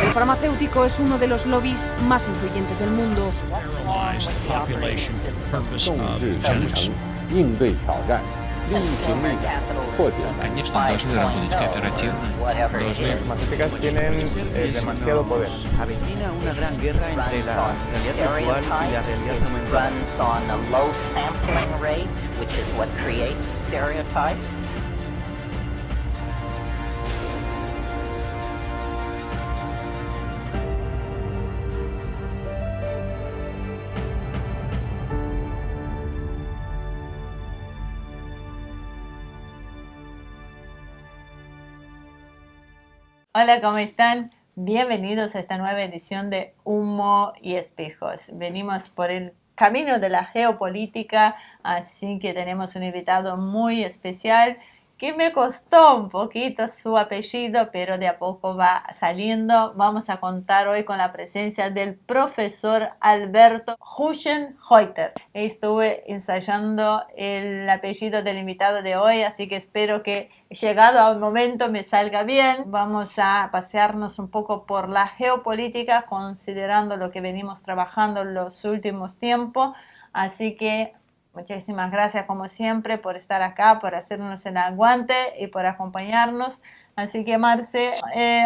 El farmacéutico es uno de los lobbies más influyentes del mundo. 应对挑战，力行力改，破解难题。 Конечно, должны работать кооперативно, должны... Farmacéuticas tienen demasiado poder. Avecina una gran guerra entre la realidad virtual y la realidad aumentada. Hola, ¿cómo están? Bienvenidos a esta nueva edición de Humo y Espejos. Venimos por el camino de la geopolítica, así que tenemos un invitado muy especial que me costó un poquito su apellido, pero de a poco va saliendo. Vamos a contar hoy con la presencia del profesor Alberto Huschenheuter. Estuve ensayando el apellido del invitado de hoy, así que espero que llegado a un momento me salga bien. Vamos a pasearnos un poco por la geopolítica, considerando lo que venimos trabajando en los últimos tiempos. Así que muchísimas gracias como siempre por estar acá, por hacernos el aguante y por acompañarnos. Así que Marce,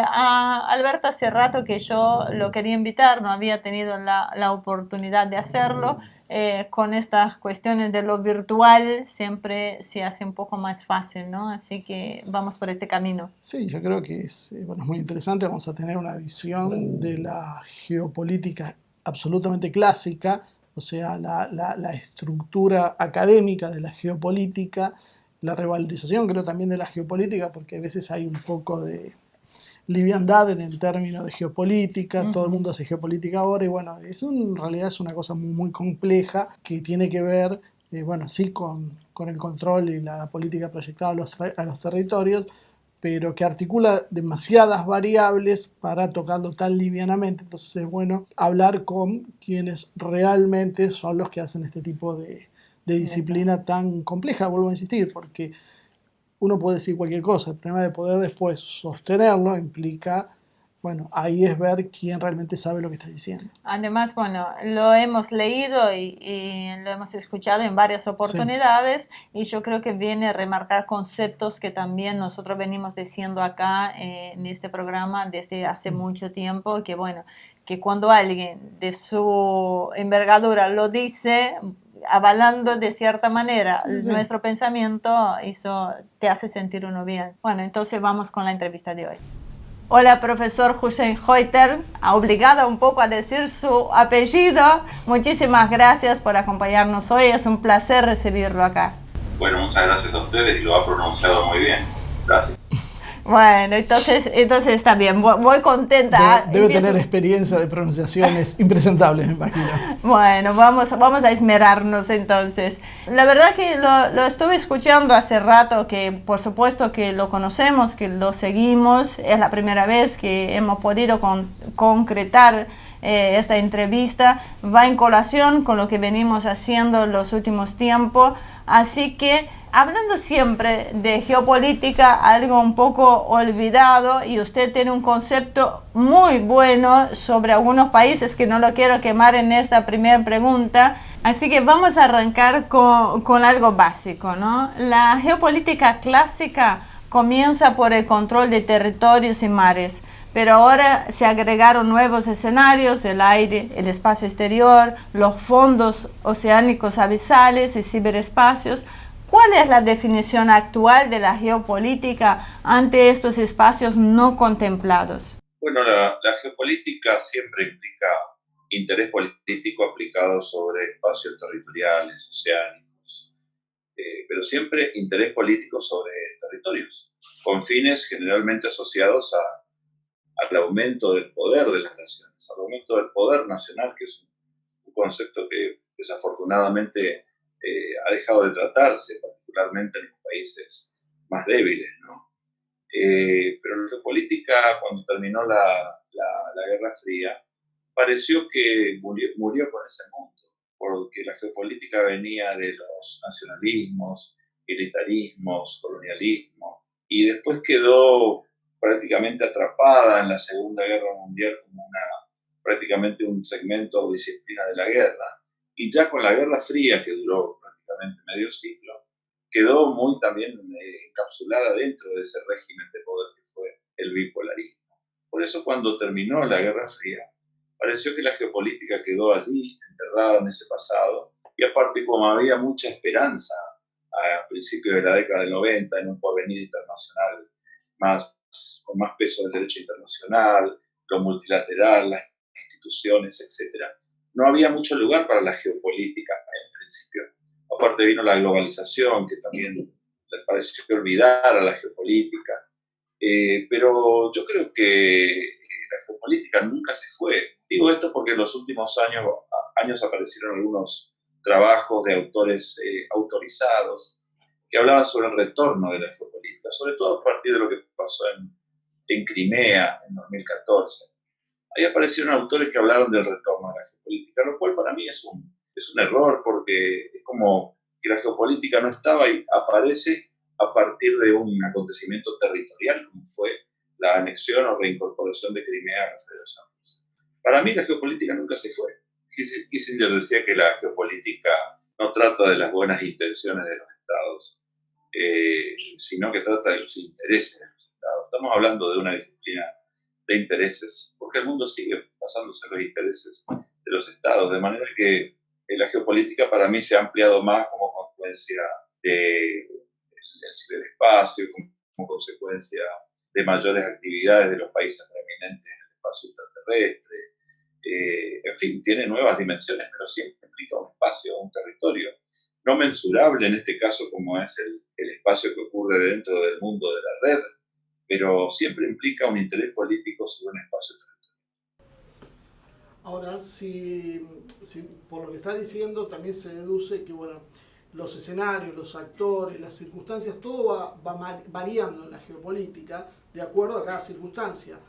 a Alberto hace rato que yo lo quería invitar, no había tenido la oportunidad de hacerlo. Con estas cuestiones de lo virtual siempre se hace un poco más fácil, ¿no? Así que vamos por este camino. Sí, yo creo que es muy interesante. Vamos a tener una visión de la geopolítica absolutamente clásica, o sea, la estructura académica de la geopolítica, la revalorización creo también de la geopolítica, porque a veces hay un poco de liviandad en el término de geopolítica, todo el mundo hace geopolítica ahora y bueno, en realidad es una cosa muy, muy compleja que tiene que ver, sí con el control y la política proyectada a los territorios, pero que articula demasiadas variables para tocarlo tan livianamente. Entonces es bueno hablar con quienes realmente son los que hacen este tipo de disciplina tan compleja, vuelvo a insistir, porque uno puede decir cualquier cosa, el problema de poder después sostenerlo implica, ahí es ver quién realmente sabe lo que está diciendo. Además, lo hemos leído y lo hemos escuchado en varias oportunidades, sí. Y yo creo que viene a remarcar conceptos que también nosotros venimos diciendo acá en este programa desde hace mucho tiempo, que cuando alguien de su envergadura lo dice, avalando de cierta manera nuestro pensamiento, eso te hace sentir uno bien. Bueno, entonces vamos con la entrevista de hoy. Hola, profesor Huschenheuter, obligada un poco a decir su apellido. Muchísimas gracias por acompañarnos hoy, es un placer recibirlo acá. Bueno, muchas gracias a ustedes y lo ha pronunciado muy bien. Gracias. Bueno, entonces está bien, voy contenta. Debe tener experiencia de pronunciaciones impresentables, me imagino. Bueno, vamos a esmerarnos entonces. La verdad que lo estuve escuchando hace rato, que por supuesto que lo conocemos, que lo seguimos. Es la primera vez que hemos podido concretar esta entrevista. Va en colación con lo que venimos haciendo en los últimos tiempos. Así que, hablando siempre de geopolítica, algo un poco olvidado, y usted tiene un concepto muy bueno sobre algunos países que no lo quiero quemar en esta primera pregunta. Así que vamos a arrancar con algo básico, ¿no? La geopolítica clásica comienza por el control de territorios y mares, pero ahora se agregaron nuevos escenarios: el aire, el espacio exterior, los fondos oceánicos abisales y ciberespacios. ¿Cuál es la definición actual de la geopolítica ante estos espacios no contemplados? Bueno, la geopolítica siempre implica interés político aplicado sobre espacios territoriales, oceánicos, pero siempre interés político sobre territorios, con fines generalmente asociados al aumento del poder de las naciones, al aumento del poder nacional, que es un concepto que desafortunadamente ha dejado de tratarse, particularmente en los países más débiles, ¿no? Pero la geopolítica, cuando terminó la Guerra Fría, pareció que murió con ese mundo, porque la geopolítica venía de los nacionalismos, militarismos, colonialismo, y después quedó prácticamente atrapada en la Segunda Guerra Mundial como prácticamente un segmento o disciplina de la guerra. Y ya con la Guerra Fría, que duró prácticamente medio siglo, quedó muy también encapsulada dentro de ese régimen de poder que fue el bipolarismo. Por eso cuando terminó la Guerra Fría, pareció que la geopolítica quedó allí, enterrada en ese pasado, y aparte como había mucha esperanza a principios de la década del 90 en un porvenir internacional con más peso del derecho internacional, lo multilateral, las instituciones, etc., no había mucho lugar para la geopolítica en principio. Aparte vino la globalización, que también les pareció olvidar a la geopolítica. Pero yo creo que la geopolítica nunca se fue. Digo esto porque en los últimos años aparecieron algunos trabajos de autores autorizados que hablaban sobre el retorno de la geopolítica, sobre todo a partir de lo que pasó en Crimea en 2014. Ahí aparecieron autores que hablaron del retorno de la geopolítica, lo cual para mí es un error, porque es como que la geopolítica no estaba y aparece a partir de un acontecimiento territorial, como fue la anexión o reincorporación de Crimea a la Federación Rusa. Para mí la geopolítica nunca se fue. Kissinger decía que la geopolítica no trata de las buenas intenciones de los estados, sino que trata de los intereses de los estados. Estamos hablando de una disciplina de intereses, porque el mundo sigue basándose en los intereses de los estados, de manera que la geopolítica para mí se ha ampliado más como consecuencia del ciberespacio, como consecuencia de mayores actividades de los países preeminentes en el espacio extraterrestre. En fin, tiene nuevas dimensiones, pero siempre implica un espacio, un territorio no mensurable en este caso como es el espacio que ocurre dentro del mundo de la red, pero siempre implica un interés político sobre un espacio territorial. Ahora, si por lo que está diciendo también se deduce que bueno, los escenarios, los actores, las circunstancias, todo va variando en la geopolítica de acuerdo a cada circunstancia.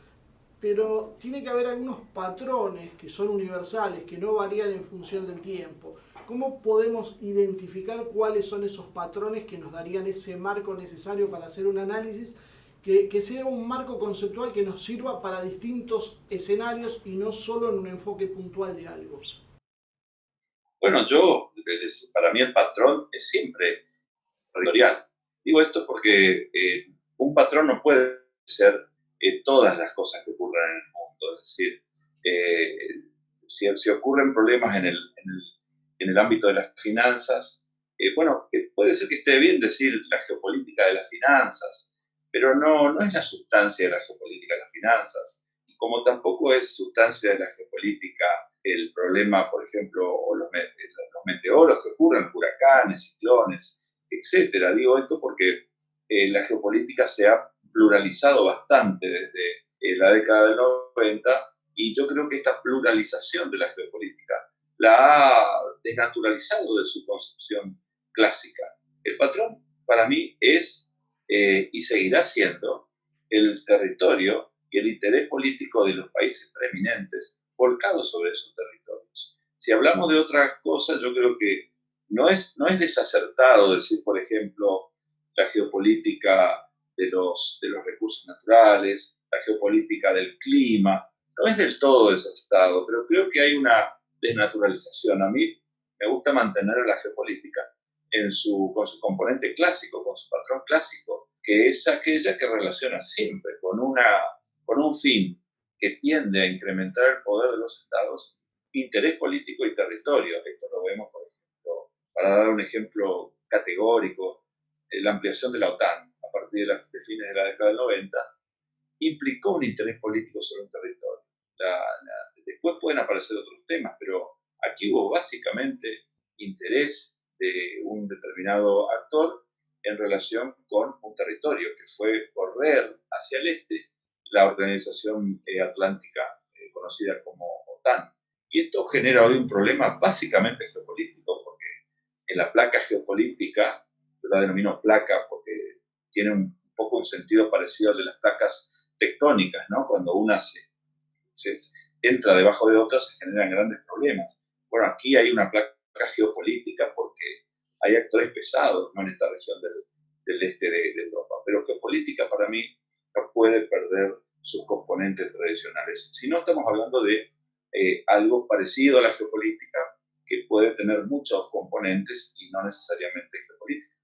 Pero tiene que haber algunos patrones que son universales, que no varían en función del tiempo. ¿Cómo podemos identificar cuáles son esos patrones que nos darían ese marco necesario para hacer un análisis que sea un marco conceptual que nos sirva para distintos escenarios y no solo en un enfoque puntual de algo? Bueno, para mí el patrón es siempre territorial. Digo esto porque un patrón no puede ser todas las cosas que ocurren en el mundo. Es decir, si ocurren problemas en el ámbito de las finanzas, puede ser que esté bien decir la geopolítica de las finanzas, pero no es la sustancia de la geopolítica de las finanzas, como tampoco es sustancia de la geopolítica el problema, por ejemplo, o los meteoros que ocurren, huracanes, ciclones, etc. Digo esto porque la geopolítica se ha pluralizado bastante desde la década del 90 y yo creo que esta pluralización de la geopolítica la ha desnaturalizado de su concepción clásica. El patrón para mí es y seguirá siendo el territorio y el interés político de los países preeminentes volcados sobre esos territorios. Si hablamos de otra cosa, yo creo que no es desacertado decir, por ejemplo, la geopolítica de los recursos naturales, la geopolítica del clima, no es del todo desacertado, pero creo que hay una desnaturalización. A mí me gusta mantener la geopolítica con su componente clásico, con su patrón clásico, que es aquella que relaciona siempre con un fin que tiende a incrementar el poder de los estados, interés político y territorio. Esto lo vemos, por ejemplo, para dar un ejemplo categórico, la ampliación de la OTAN a partir de fines de la década del 90 implicó un interés político sobre un territorio. Después pueden aparecer otros temas, pero aquí hubo básicamente interés de un determinado actor en relación con un territorio, que fue correr hacia el este la organización atlántica conocida como OTAN. Y esto genera hoy un problema básicamente geopolítico, porque en la placa geopolítica, yo la denomino placa porque tiene un poco un sentido parecido al de las placas tectónicas, ¿no? Cuando una se entra debajo de otra se generan grandes problemas. Bueno, aquí hay una placa geopolítica porque hay actores pesados, ¿no?, en esta región del este de Europa. Pero geopolítica para mí puede perder sus componentes tradicionales. Si no, estamos hablando de algo parecido a la geopolítica, que puede tener muchos componentes y no necesariamente geopolítica.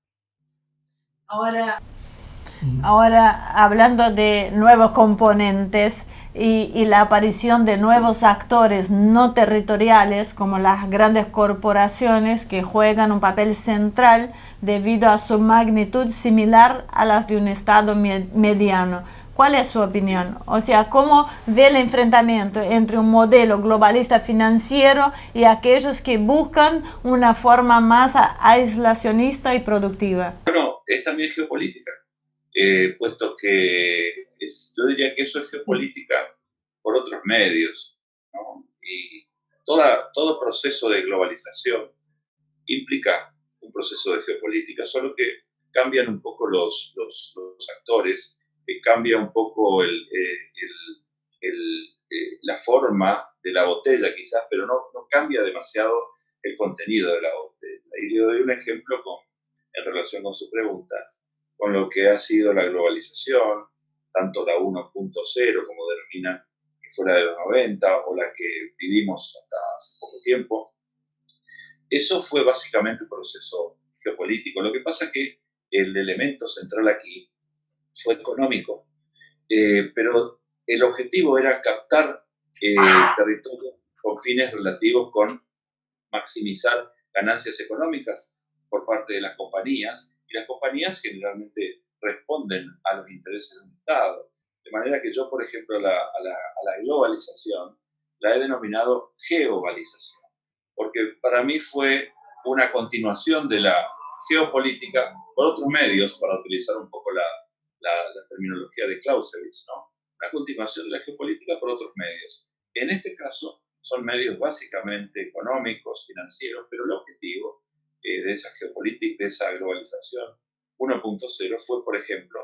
Ahora, hablando de nuevos componentes y la aparición de nuevos actores no territoriales como las grandes corporaciones que juegan un papel central debido a su magnitud similar a las de un Estado mediano. ¿Cuál es su opinión? O sea, ¿cómo ve el enfrentamiento entre un modelo globalista financiero y aquellos que buscan una forma más aislacionista y productiva? Bueno, es también geopolítica, puesto que yo diría que eso es geopolítica por otros medios, ¿no? Y todo proceso de globalización implica un proceso de geopolítica, solo que cambian un poco los actores, cambia un poco la forma de la botella quizás, pero no cambia demasiado el contenido de la botella. Y le doy un ejemplo en relación con su pregunta, con lo que ha sido la globalización, tanto la 1.0 como denominan que fuera de los 90 o la que vivimos hasta hace poco tiempo. Eso fue básicamente un proceso geopolítico. Lo que pasa es que el elemento central aquí fue económico, pero el objetivo era captar territorio con fines relativos con maximizar ganancias económicas por parte de las compañías, y las compañías generalmente responden a los intereses de un Estado. De manera que yo, por ejemplo, a la globalización la he denominado geovalización, porque para mí fue una continuación de la geopolítica por otros medios, para utilizar un poco la terminología de Clausewitz, ¿no? Una continuación de la geopolítica por otros medios. En este caso, son medios básicamente económicos, financieros, pero el objetivo de esa geopolítica, de esa globalización 1.0 fue, por ejemplo,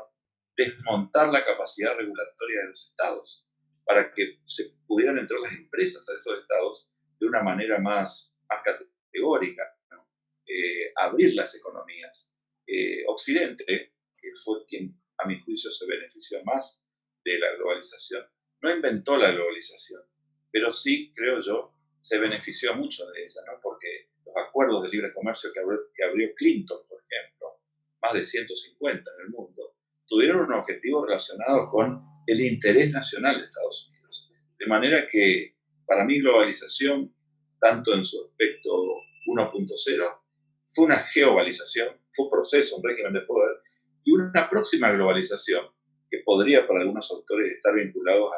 desmontar la capacidad regulatoria de los estados para que se pudieran entrar las empresas a esos estados de una manera más categórica, ¿no? Abrir las economías. Occidente, que fue quien a mi juicio se benefició más de la globalización, no inventó la globalización, pero sí, creo yo, se benefició mucho de ella, ¿no? Porque los acuerdos de libre comercio que abrió Clinton, por ejemplo, más de 150 en el mundo, tuvieron un objetivo relacionado con el interés nacional de Estados Unidos. De manera que, para mí, globalización, tanto en su aspecto 1.0, fue una geovalización, fue un proceso, un régimen de poder, y una próxima globalización, que podría para algunos autores estar vinculados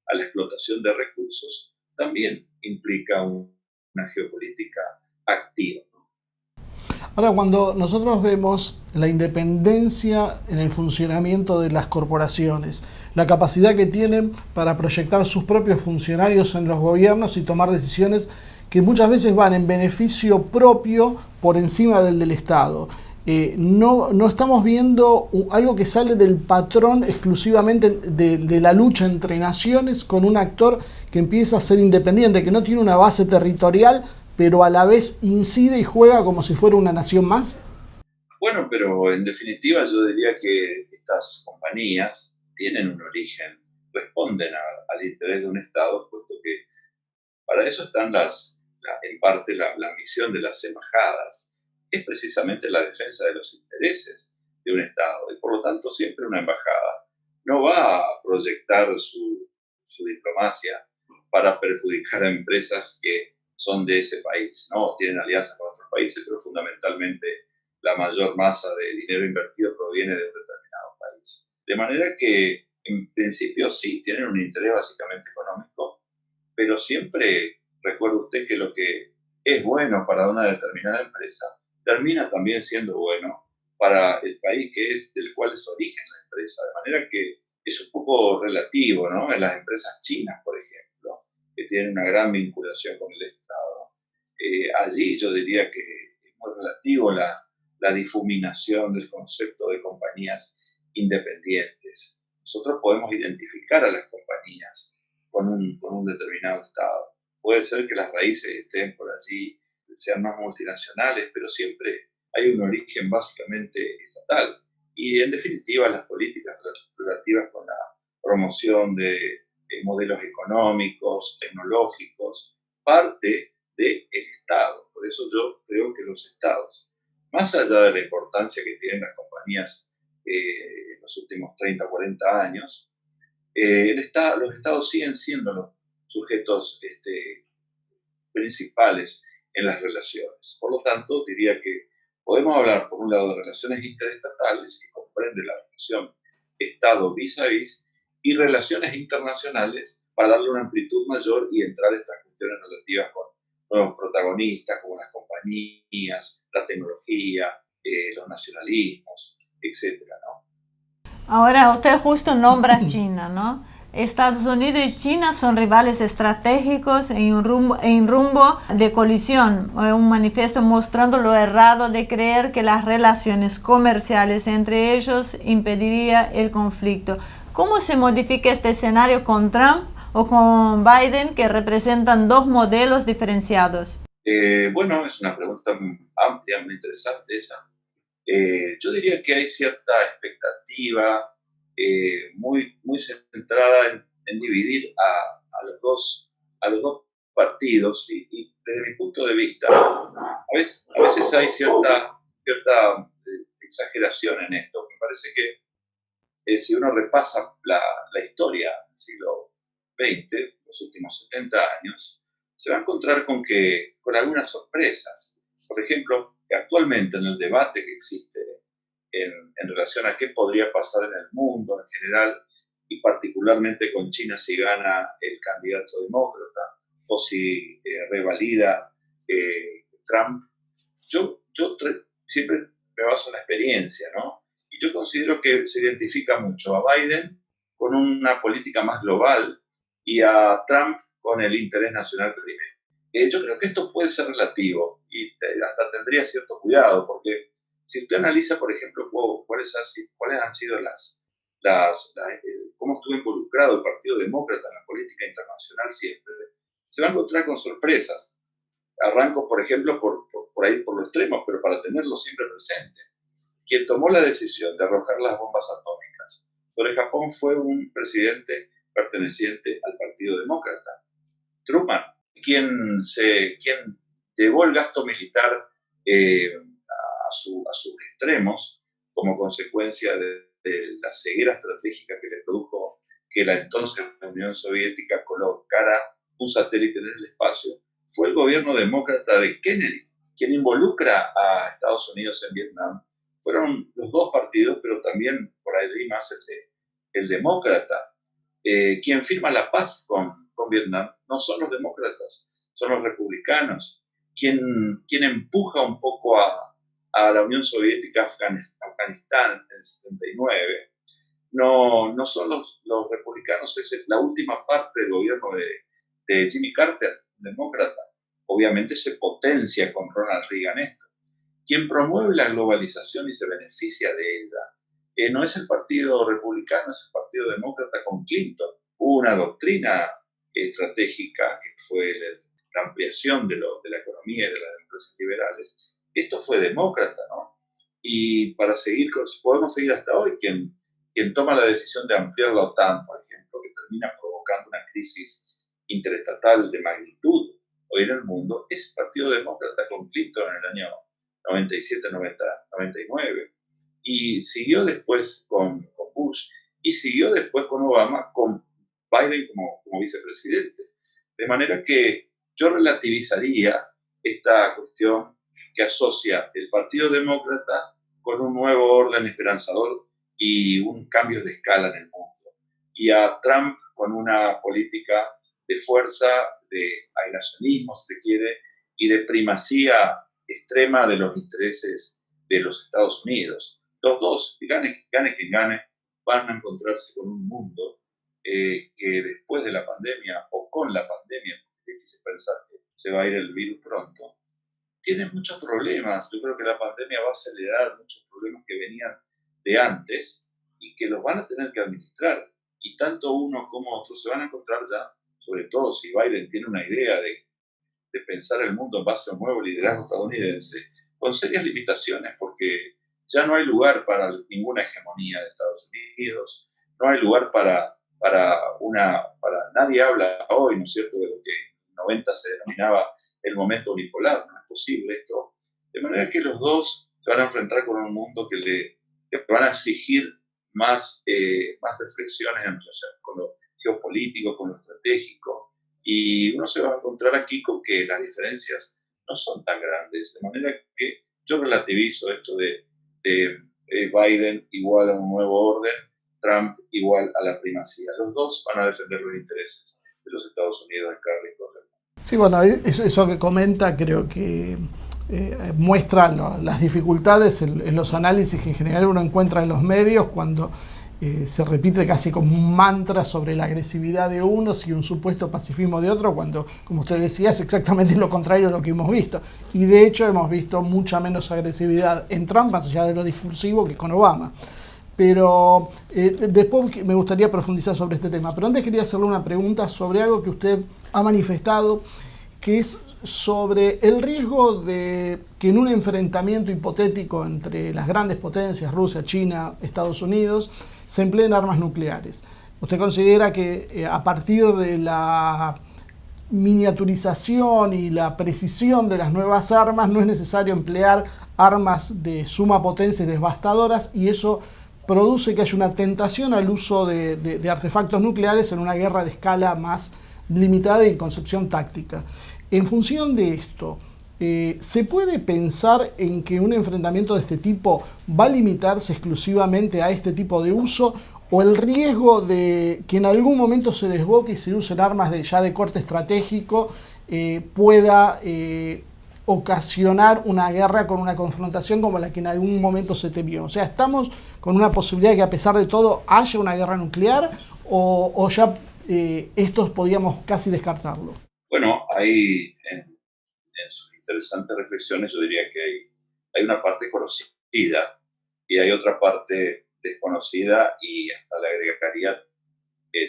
a la explotación de recursos, también implica una geopolítica activa. Ahora, cuando nosotros vemos la independencia en el funcionamiento de las corporaciones, la capacidad que tienen para proyectar sus propios funcionarios en los gobiernos y tomar decisiones que muchas veces van en beneficio propio por encima del Estado. No estamos viendo algo que sale del patrón exclusivamente de la lucha entre naciones con un actor que empieza a ser independiente, que no tiene una base territorial, pero a la vez incide y juega como si fuera una nación más. Bueno, pero en definitiva yo diría que estas compañías tienen un origen, responden al interés de un Estado, puesto que para eso están en parte la misión de las embajadas, es precisamente la defensa de los intereses de un Estado. Y por lo tanto, siempre una embajada no va a proyectar su diplomacia para perjudicar a empresas que son de ese país, ¿no? Tienen alianzas con otros países, pero fundamentalmente la mayor masa de dinero invertido proviene de un determinado país. De manera que, en principio, sí, tienen un interés básicamente económico, pero siempre recuerde usted que lo que es bueno para una determinada empresa termina también siendo bueno para el país del cual es origen la empresa. De manera que es un poco relativo, ¿no? En las empresas chinas, por ejemplo, que tienen una gran vinculación con el Estado. Allí yo diría que es muy relativo la difuminación del concepto de compañías independientes. Nosotros podemos identificar a las compañías con un determinado Estado. Puede ser que las raíces estén por allí, sean más multinacionales, pero siempre hay un origen básicamente estatal. Y en definitiva las políticas relativas con la promoción de modelos económicos, tecnológicos, parte del Estado. Por eso yo creo que los Estados, más allá de la importancia que tienen las compañías en los últimos 30 o 40 años, los Estados siguen siendo los sujetos principales en las relaciones. Por lo tanto, diría que podemos hablar, por un lado, de relaciones interestatales, que comprende la relación Estado vis a vis, y relaciones internacionales para darle una amplitud mayor y entrar en estas cuestiones relativas con nuevos protagonistas, como las compañías, la tecnología, los nacionalismos, etcétera, ¿no? Ahora, usted justo nombra a China, ¿no? Estados Unidos y China son rivales estratégicos en un rumbo de colisión. Un manifiesto mostrando lo errado de creer que las relaciones comerciales entre ellos impediría el conflicto. ¿Cómo se modifica este escenario con Trump o con Biden, que representan dos modelos diferenciados? Bueno, es una pregunta amplia, muy interesante esa. Yo diría que hay cierta expectativa muy centrada en dividir a los dos partidos y desde mi punto de vista a veces hay cierta exageración en esto. Me parece que si uno repasa la historia del siglo XX, los últimos 70 años, se va a encontrar con algunas sorpresas. Por ejemplo, que actualmente en el debate que existe en relación a qué podría pasar en el mundo en general, y particularmente con China si gana el candidato demócrata o si revalida Trump, yo siempre me baso en la experiencia, ¿no? Y yo considero que se identifica mucho a Biden con una política más global y a Trump con el interés nacional primero. Yo creo que esto puede ser relativo y hasta tendría cierto cuidado, porque si usted analiza, por ejemplo, cuáles han sido cómo estuvo involucrado el Partido Demócrata en la política internacional siempre, se va a encontrar con sorpresas. Arranco, por ejemplo, por ahí por los extremos, pero para tenerlo siempre presente. Quien tomó la decisión de arrojar las bombas atómicas sobre Japón fue un presidente perteneciente al Partido Demócrata, Truman, quien llevó el gasto militar a sus extremos como consecuencia de la ceguera estratégica que le produjo que la entonces Unión Soviética colocara un satélite en el espacio. Fue el gobierno demócrata de Kennedy quien involucra a Estados Unidos en Vietnam. Fueron los dos partidos, pero también por allí más el demócrata. Quien firma la paz con Vietnam no son los demócratas, son los republicanos. Quien empuja un poco a la Unión Soviética, Afganistán en el 79, no son los republicanos, es la última parte del gobierno de Jimmy Carter, demócrata. Obviamente se potencia con Ronald Reagan esto. Quien promueve la globalización y se beneficia de ella no es el Partido Republicano, es el Partido Demócrata con Clinton. Hubo una doctrina estratégica que fue la ampliación de la economía y de las empresas liberales. Esto fue demócrata, ¿no? Y podemos seguir hasta hoy, quien toma la decisión de ampliar la OTAN, por ejemplo, que termina provocando una crisis interestatal de magnitud hoy en el mundo, es el Partido Demócrata con Clinton en el año 97, 90, 99. Y siguió después con Bush y siguió después con Obama, con Biden como vicepresidente. De manera que yo relativizaría esta cuestión que asocia el Partido Demócrata con un nuevo orden esperanzador y un cambio de escala en el mundo. Y a Trump con una política de fuerza, de aislacionismo, si se quiere, y de primacía extrema de los intereses de los Estados Unidos. Los dos, gane quien gane, van a encontrarse con un mundo que después de la pandemia o con la pandemia, porque es difícil pensar que se va a ir el virus pronto, tiene muchos problemas. Yo creo que la pandemia va a acelerar muchos problemas que venían de antes y que los van a tener que administrar. Y tanto uno como otro se van a encontrar ya, sobre todo si Biden tiene una idea de pensar el mundo en base a un nuevo liderazgo estadounidense, con serias limitaciones, porque ya no hay lugar para ninguna hegemonía de Estados Unidos, no hay lugar para nadie habla hoy, ¿no es cierto?, de lo que en los 90 se denominaba el momento unipolar. No es posible esto. De manera que los dos se van a enfrentar con un mundo que van a exigir más reflexiones en relación con lo geopolítico, con lo estratégico, y uno se va a encontrar aquí con que las diferencias no son tan grandes, de manera que yo relativizo esto de Biden igual a un nuevo orden, Trump igual a la primacía. Los dos van a defender los intereses de los Estados Unidos en cada rincón del mundo. Sí, bueno, eso que comenta creo que muestra las dificultades en los análisis que en general uno encuentra en los medios cuando se repite casi como un mantra sobre la agresividad de unos y un supuesto pacifismo de otro, cuando, como usted decía, es exactamente lo contrario de lo que hemos visto. Y de hecho hemos visto mucha menos agresividad en Trump, más allá de lo discursivo, que con Obama. Pero después me gustaría profundizar sobre este tema. Pero antes quería hacerle una pregunta sobre algo que usted ha manifestado, que es sobre el riesgo de que en un enfrentamiento hipotético entre las grandes potencias, Rusia, China, Estados Unidos, se empleen armas nucleares. ¿Usted considera que a partir de la miniaturización y la precisión de las nuevas armas no es necesario emplear armas de suma potencia y devastadoras, y eso produce que haya una tentación al uso de artefactos nucleares en una guerra de escala más limitada y en concepción táctica? En función de esto, ¿se puede pensar en que un enfrentamiento de este tipo va a limitarse exclusivamente a este tipo de uso, o el riesgo de que en algún momento se desboque y se usen armas ya de corte estratégico pueda ocasionar una guerra con una confrontación como la que en algún momento se temió? O sea, ¿estamos con una posibilidad de que a pesar de todo haya una guerra nuclear, o ya estos podríamos casi descartarlo? Bueno, ahí en sus interesantes reflexiones yo diría que hay una parte conocida y hay otra parte desconocida, y hasta le agregaría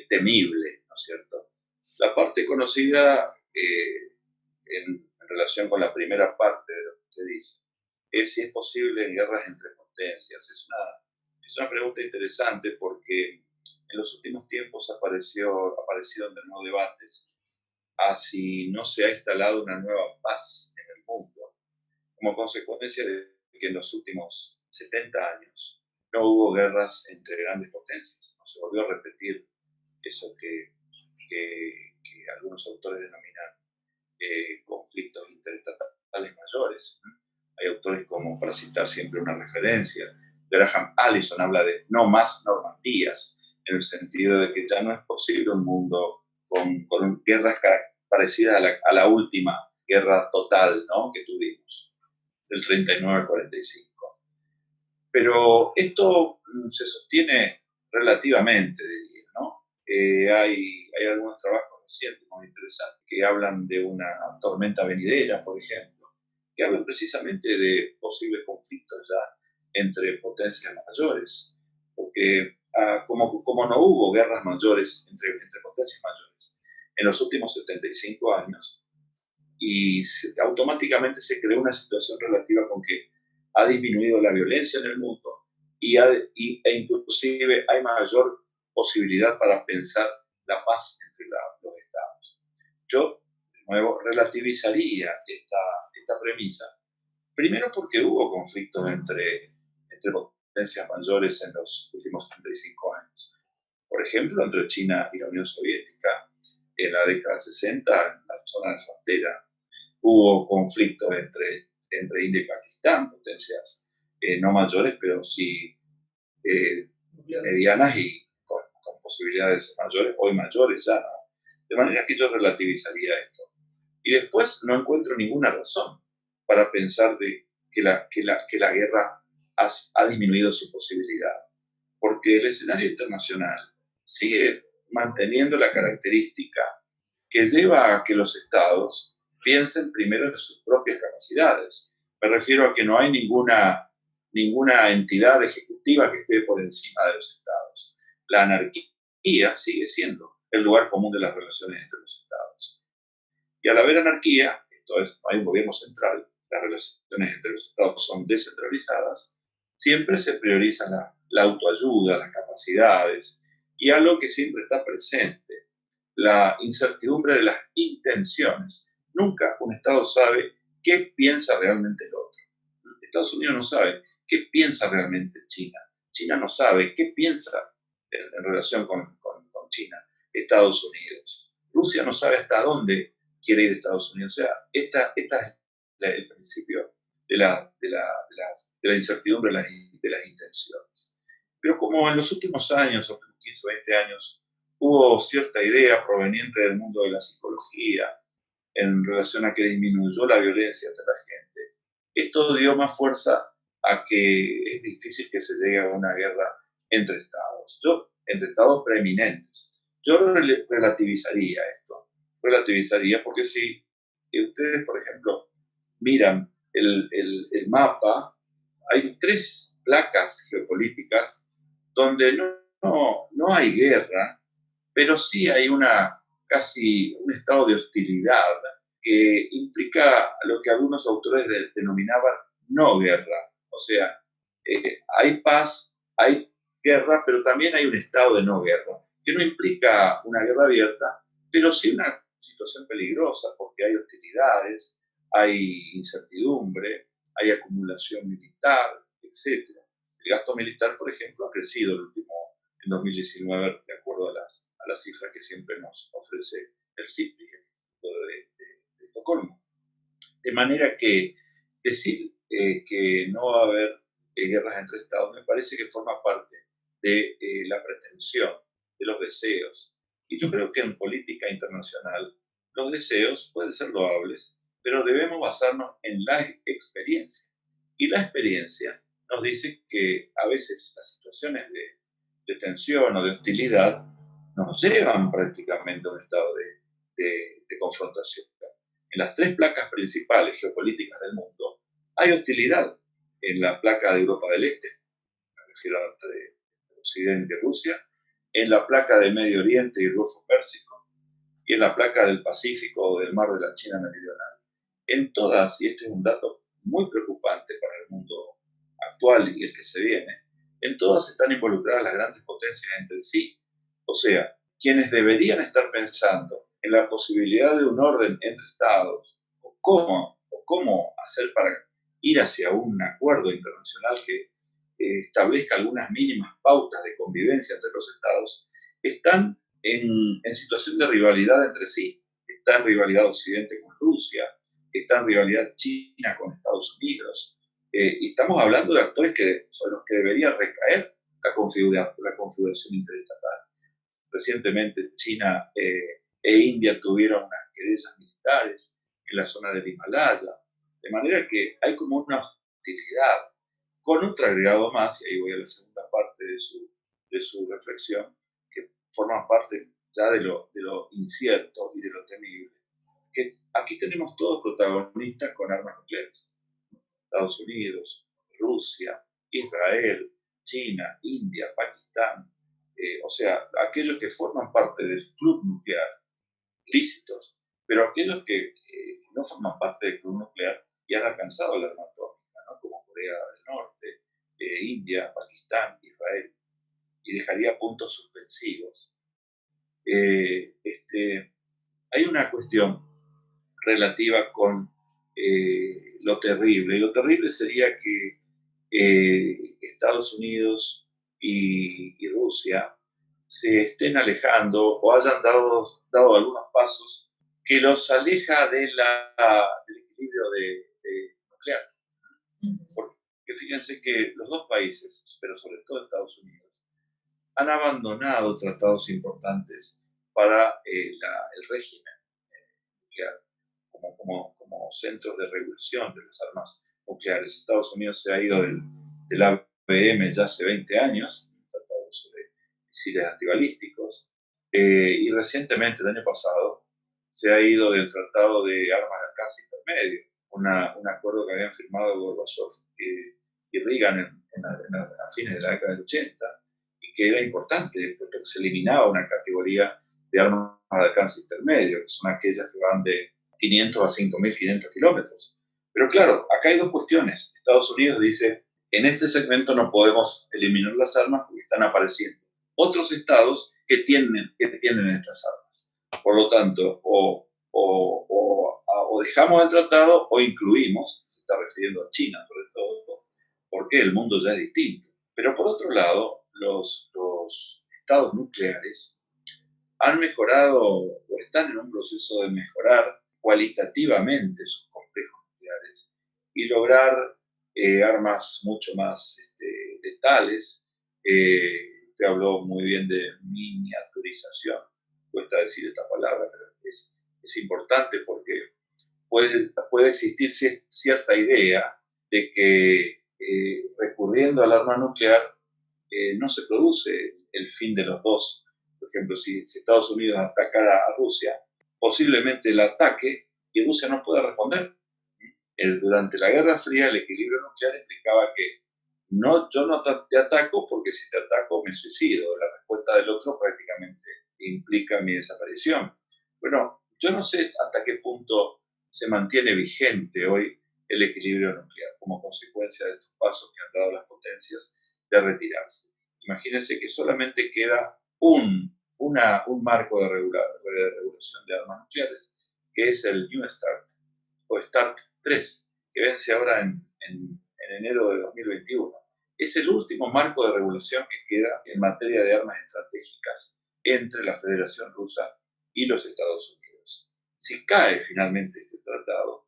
temible, ¿no es cierto? La parte conocida en relación con la primera parte de lo que usted dice es si es posible en guerras entre potencias. Es una pregunta interesante porque en los últimos tiempos aparecieron de nuevo debates a si no se ha instalado una nueva paz en el mundo, como consecuencia de que en los últimos 70 años no hubo guerras entre grandes potencias. No se volvió a repetir eso que algunos autores denominan conflictos interestatales mayores. Hay autores como, para citar siempre una referencia, Graham Allison habla de no más Normandías, en el sentido de que ya no es posible un mundo con guerras parecidas a la última guerra total, ¿no?, que tuvimos, del 39 al 45. Pero esto se sostiene relativamente, diría, ¿no? Hay algunos trabajos recientes muy interesantes que hablan de una tormenta venidera, por ejemplo, que hablan precisamente de posibles conflictos ya entre potencias mayores, porque como no hubo guerras mayores entre potencias mayores en los últimos 75 años, y automáticamente se creó una situación relativa con que ha disminuido la violencia en el mundo e inclusive hay mayor posibilidad para pensar la paz entre los estados. Yo, de nuevo, relativizaría esta premisa, primero porque hubo conflictos entre potencias mayores en los últimos 35 años. Por ejemplo, entre China y la Unión Soviética en la década de 60, en la zona de frontera, hubo conflictos entre India y Pakistán, potencias no mayores, pero sí medianas y con posibilidades mayores, hoy mayores ya, ¿no? De manera que yo relativizaría esto. Y después no encuentro ninguna razón para pensar que la guerra ha disminuido su posibilidad, porque el escenario internacional sigue manteniendo la característica que lleva a que los estados piensen primero en sus propias capacidades. Me refiero a que no hay ninguna entidad ejecutiva que esté por encima de los estados. La anarquía sigue siendo el lugar común de las relaciones entre los estados. Y al haber anarquía, esto es, no hay un gobierno central, las relaciones entre los estados son descentralizadas, siempre se prioriza la autoayuda, las capacidades, y algo que siempre está presente, la incertidumbre de las intenciones. Nunca un Estado sabe qué piensa realmente el otro. Estados Unidos no sabe qué piensa realmente China. China no sabe qué piensa en relación con China, Estados Unidos. Rusia no sabe hasta dónde quiere ir Estados Unidos. O sea, esta es el principio de la incertidumbre de las intenciones. Pero como en los últimos años, o 15 o 20 años, hubo cierta idea proveniente del mundo de la psicología en relación a que disminuyó la violencia entre la gente, esto dio más fuerza a que es difícil que se llegue a una guerra entre estados, entre estados preeminentes. Yo relativizaría esto, porque si ustedes, por ejemplo, miran el mapa, hay 3 placas geopolíticas donde no hay guerra, pero sí hay casi un estado de hostilidad que implica lo que algunos autores denominaban no guerra. O sea, hay paz, hay guerra, pero también hay un estado de no guerra, que no implica una guerra abierta, pero sí una situación peligrosa, porque hay hostilidades, hay incertidumbre, hay acumulación militar, etc. El gasto militar, por ejemplo, ha crecido en 2019, de acuerdo a las cifras que siempre nos ofrece el CIPRI, de Estocolmo. De manera que decir que no va a haber guerras entre estados me parece que forma parte de la pretensión, de los deseos. Y yo creo que en política internacional los deseos pueden ser loables, pero debemos basarnos en la experiencia. Y la experiencia nos dice que a veces las situaciones de tensión o de hostilidad nos llevan prácticamente a un estado de confrontación. En las 3 placas principales geopolíticas del mundo hay hostilidad. En la placa de Europa del Este, me refiero a Occidente y Rusia, en la placa de Medio Oriente y el Golfo Pérsico, y en la placa del Pacífico o del Mar de la China Meridional. En todas, y este es un dato muy preocupante para el mundo actual y el que se viene, en todas están involucradas las grandes potencias entre sí. O sea, quienes deberían estar pensando en la posibilidad de un orden entre estados, o cómo hacer para ir hacia un acuerdo internacional que establezca algunas mínimas pautas de convivencia entre los estados, están en situación de rivalidad entre sí. Está en rivalidad Occidente con Rusia, está en rivalidad China con Estados Unidos, y estamos hablando de actores sobre los que debería recaer la configuración interestatal. Recientemente China e India tuvieron unas querellas militares en la zona del Himalaya, de manera que hay como una hostilidad, con otro agregado más, y ahí voy a la segunda parte de su reflexión, que forma parte ya de lo incierto y de lo temible, que aquí tenemos todos protagonistas con armas nucleares. Estados Unidos, Rusia, Israel, China, India, Pakistán, o sea, aquellos que forman parte del club nuclear, lícitos, pero aquellos que no forman parte del club nuclear y han alcanzado la arma atómica, ¿no? Como Corea del Norte, India, Pakistán, Israel, y dejaría puntos suspensivos. Hay una cuestión relativa con lo terrible, y lo terrible sería que Estados Unidos y Rusia se estén alejando o hayan dado algunos pasos que los aleja del equilibrio nuclear. Porque fíjense que los 2 países, pero sobre todo Estados Unidos, han abandonado tratados importantes para el régimen nuclear como centros de regulación de las armas nucleares. Estados Unidos se ha ido del ABM ya hace 20 años, un tratado sobre misiles antibalísticos, y recientemente, el año pasado, se ha ido del Tratado de Armas de Alcance Intermedio, un acuerdo que habían firmado Gorbachev y Reagan a fines de la década del 80, y que era importante, puesto que se eliminaba una categoría de armas de alcance intermedio, que son aquellas que van de 500 a 5.500 kilómetros. Pero claro, acá hay 2 cuestiones. Estados Unidos dice, en este segmento no podemos eliminar las armas porque están apareciendo otros estados que tienen estas armas. Por lo tanto, o dejamos el tratado o incluimos, se está refiriendo a China sobre todo, porque el mundo ya es distinto. Pero por otro lado, los estados nucleares han mejorado o están en un proceso de mejorar cualitativamente sus complejos nucleares y lograr armas mucho más letales. Usted habló muy bien de miniaturización, cuesta decir esta palabra, pero es importante porque puede existir cierta idea de que recurriendo al arma nuclear no se produce el fin de los dos. Por ejemplo, si Estados Unidos atacara a Rusia, posiblemente el ataque y Rusia no pueda responder. Durante la Guerra Fría el equilibrio nuclear implicaba que yo no te ataco porque si te ataco me suicido. La respuesta del otro prácticamente implica mi desaparición. Bueno, yo no sé hasta qué punto se mantiene vigente hoy el equilibrio nuclear como consecuencia de estos pasos que han dado las potencias de retirarse. Imagínense que solamente queda un marco de regulación de armas nucleares, que es el New START o START 3, que vence ahora en enero de 2021. Es el último marco de regulación que queda en materia de armas estratégicas entre la Federación Rusa y los Estados Unidos. Si cae finalmente este tratado,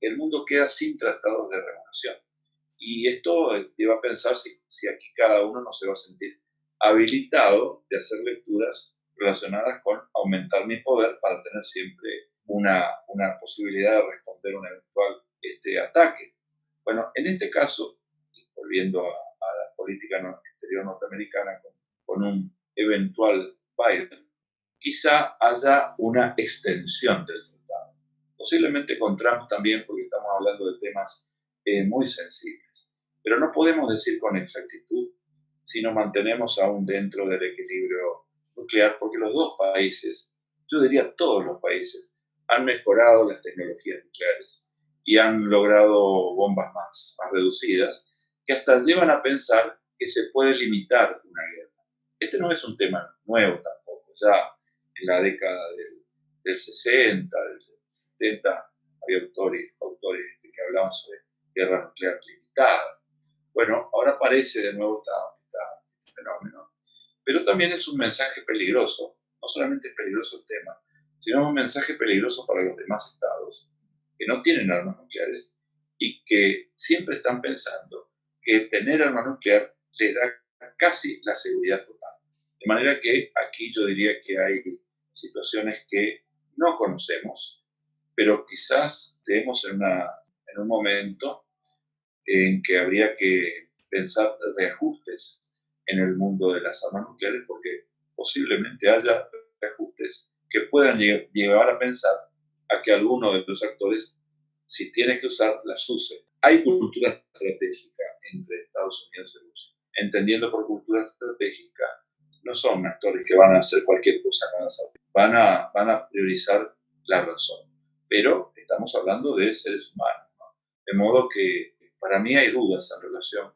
el mundo queda sin tratados de regulación. Y esto lleva a pensar si aquí cada uno no se va a sentir habilitado de hacer lecturas relacionadas con aumentar mi poder para tener siempre una posibilidad de responder a un eventual ataque. Bueno, en este caso, volviendo a la política exterior norteamericana con un eventual Biden, quizá haya una extensión del tratado. Posiblemente con Trump también, porque estamos hablando de temas muy sensibles. Pero no podemos decir con exactitud si nos mantenemos aún dentro del equilibrio nuclear, porque los dos países, yo diría todos los países, han mejorado las tecnologías nucleares y han logrado bombas más reducidas, que hasta llevan a pensar que se puede limitar una guerra. Este no es un tema nuevo tampoco. Ya en la década del 60, del 70, había autores que hablaban sobre guerra nuclear limitada. Bueno, ahora aparece de nuevo este fenómeno, pero también es un mensaje peligroso. No solamente es peligroso el tema, sino es un mensaje peligroso para los demás estados que no tienen armas nucleares y que siempre están pensando que tener armas nuclear les da casi la seguridad total. De manera que aquí yo diría que hay situaciones que no conocemos, pero quizás estemos en un momento en que habría que pensar reajustes en el mundo de las armas nucleares, porque posiblemente haya reajustes que puedan llevar a pensar a que alguno de los actores, si tiene que usar, las use. Hay cultura estratégica entre Estados Unidos y Rusia. Entendiendo por cultura estratégica, no son actores que van a hacer cualquier cosa, van a priorizar la razón. Pero estamos hablando de seres humanos, ¿no? De modo que para mí hay dudas en relación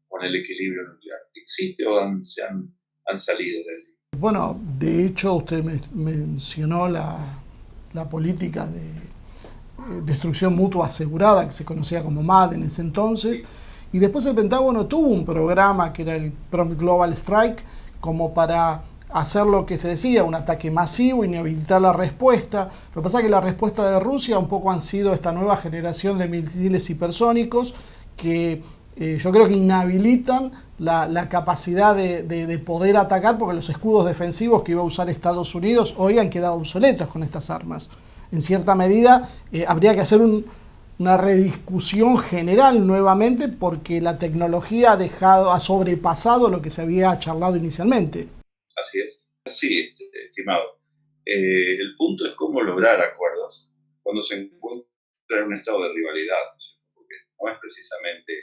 con el equilibrio nuclear. ¿Existe o se han salido de allí? Bueno, de hecho usted mencionó la política de destrucción mutua asegurada, que se conocía como MAD en ese entonces, y después el Pentágono tuvo un programa que era el Prompt Global Strike, como para hacer lo que se decía, un ataque masivo, inhabilitar la respuesta. Lo que pasa es que la respuesta de Rusia un poco han sido esta nueva generación de misiles hipersónicos que yo creo que inhabilitan la capacidad de poder atacar, porque los escudos defensivos que iba a usar Estados Unidos hoy han quedado obsoletos con estas armas. En cierta medida habría que hacer una rediscusión general nuevamente, porque la tecnología ha sobrepasado lo que se había charlado inicialmente. Así es. Sí, estimado. El punto es cómo lograr acuerdos cuando se encuentra en un estado de rivalidad, ¿no? Porque no es precisamente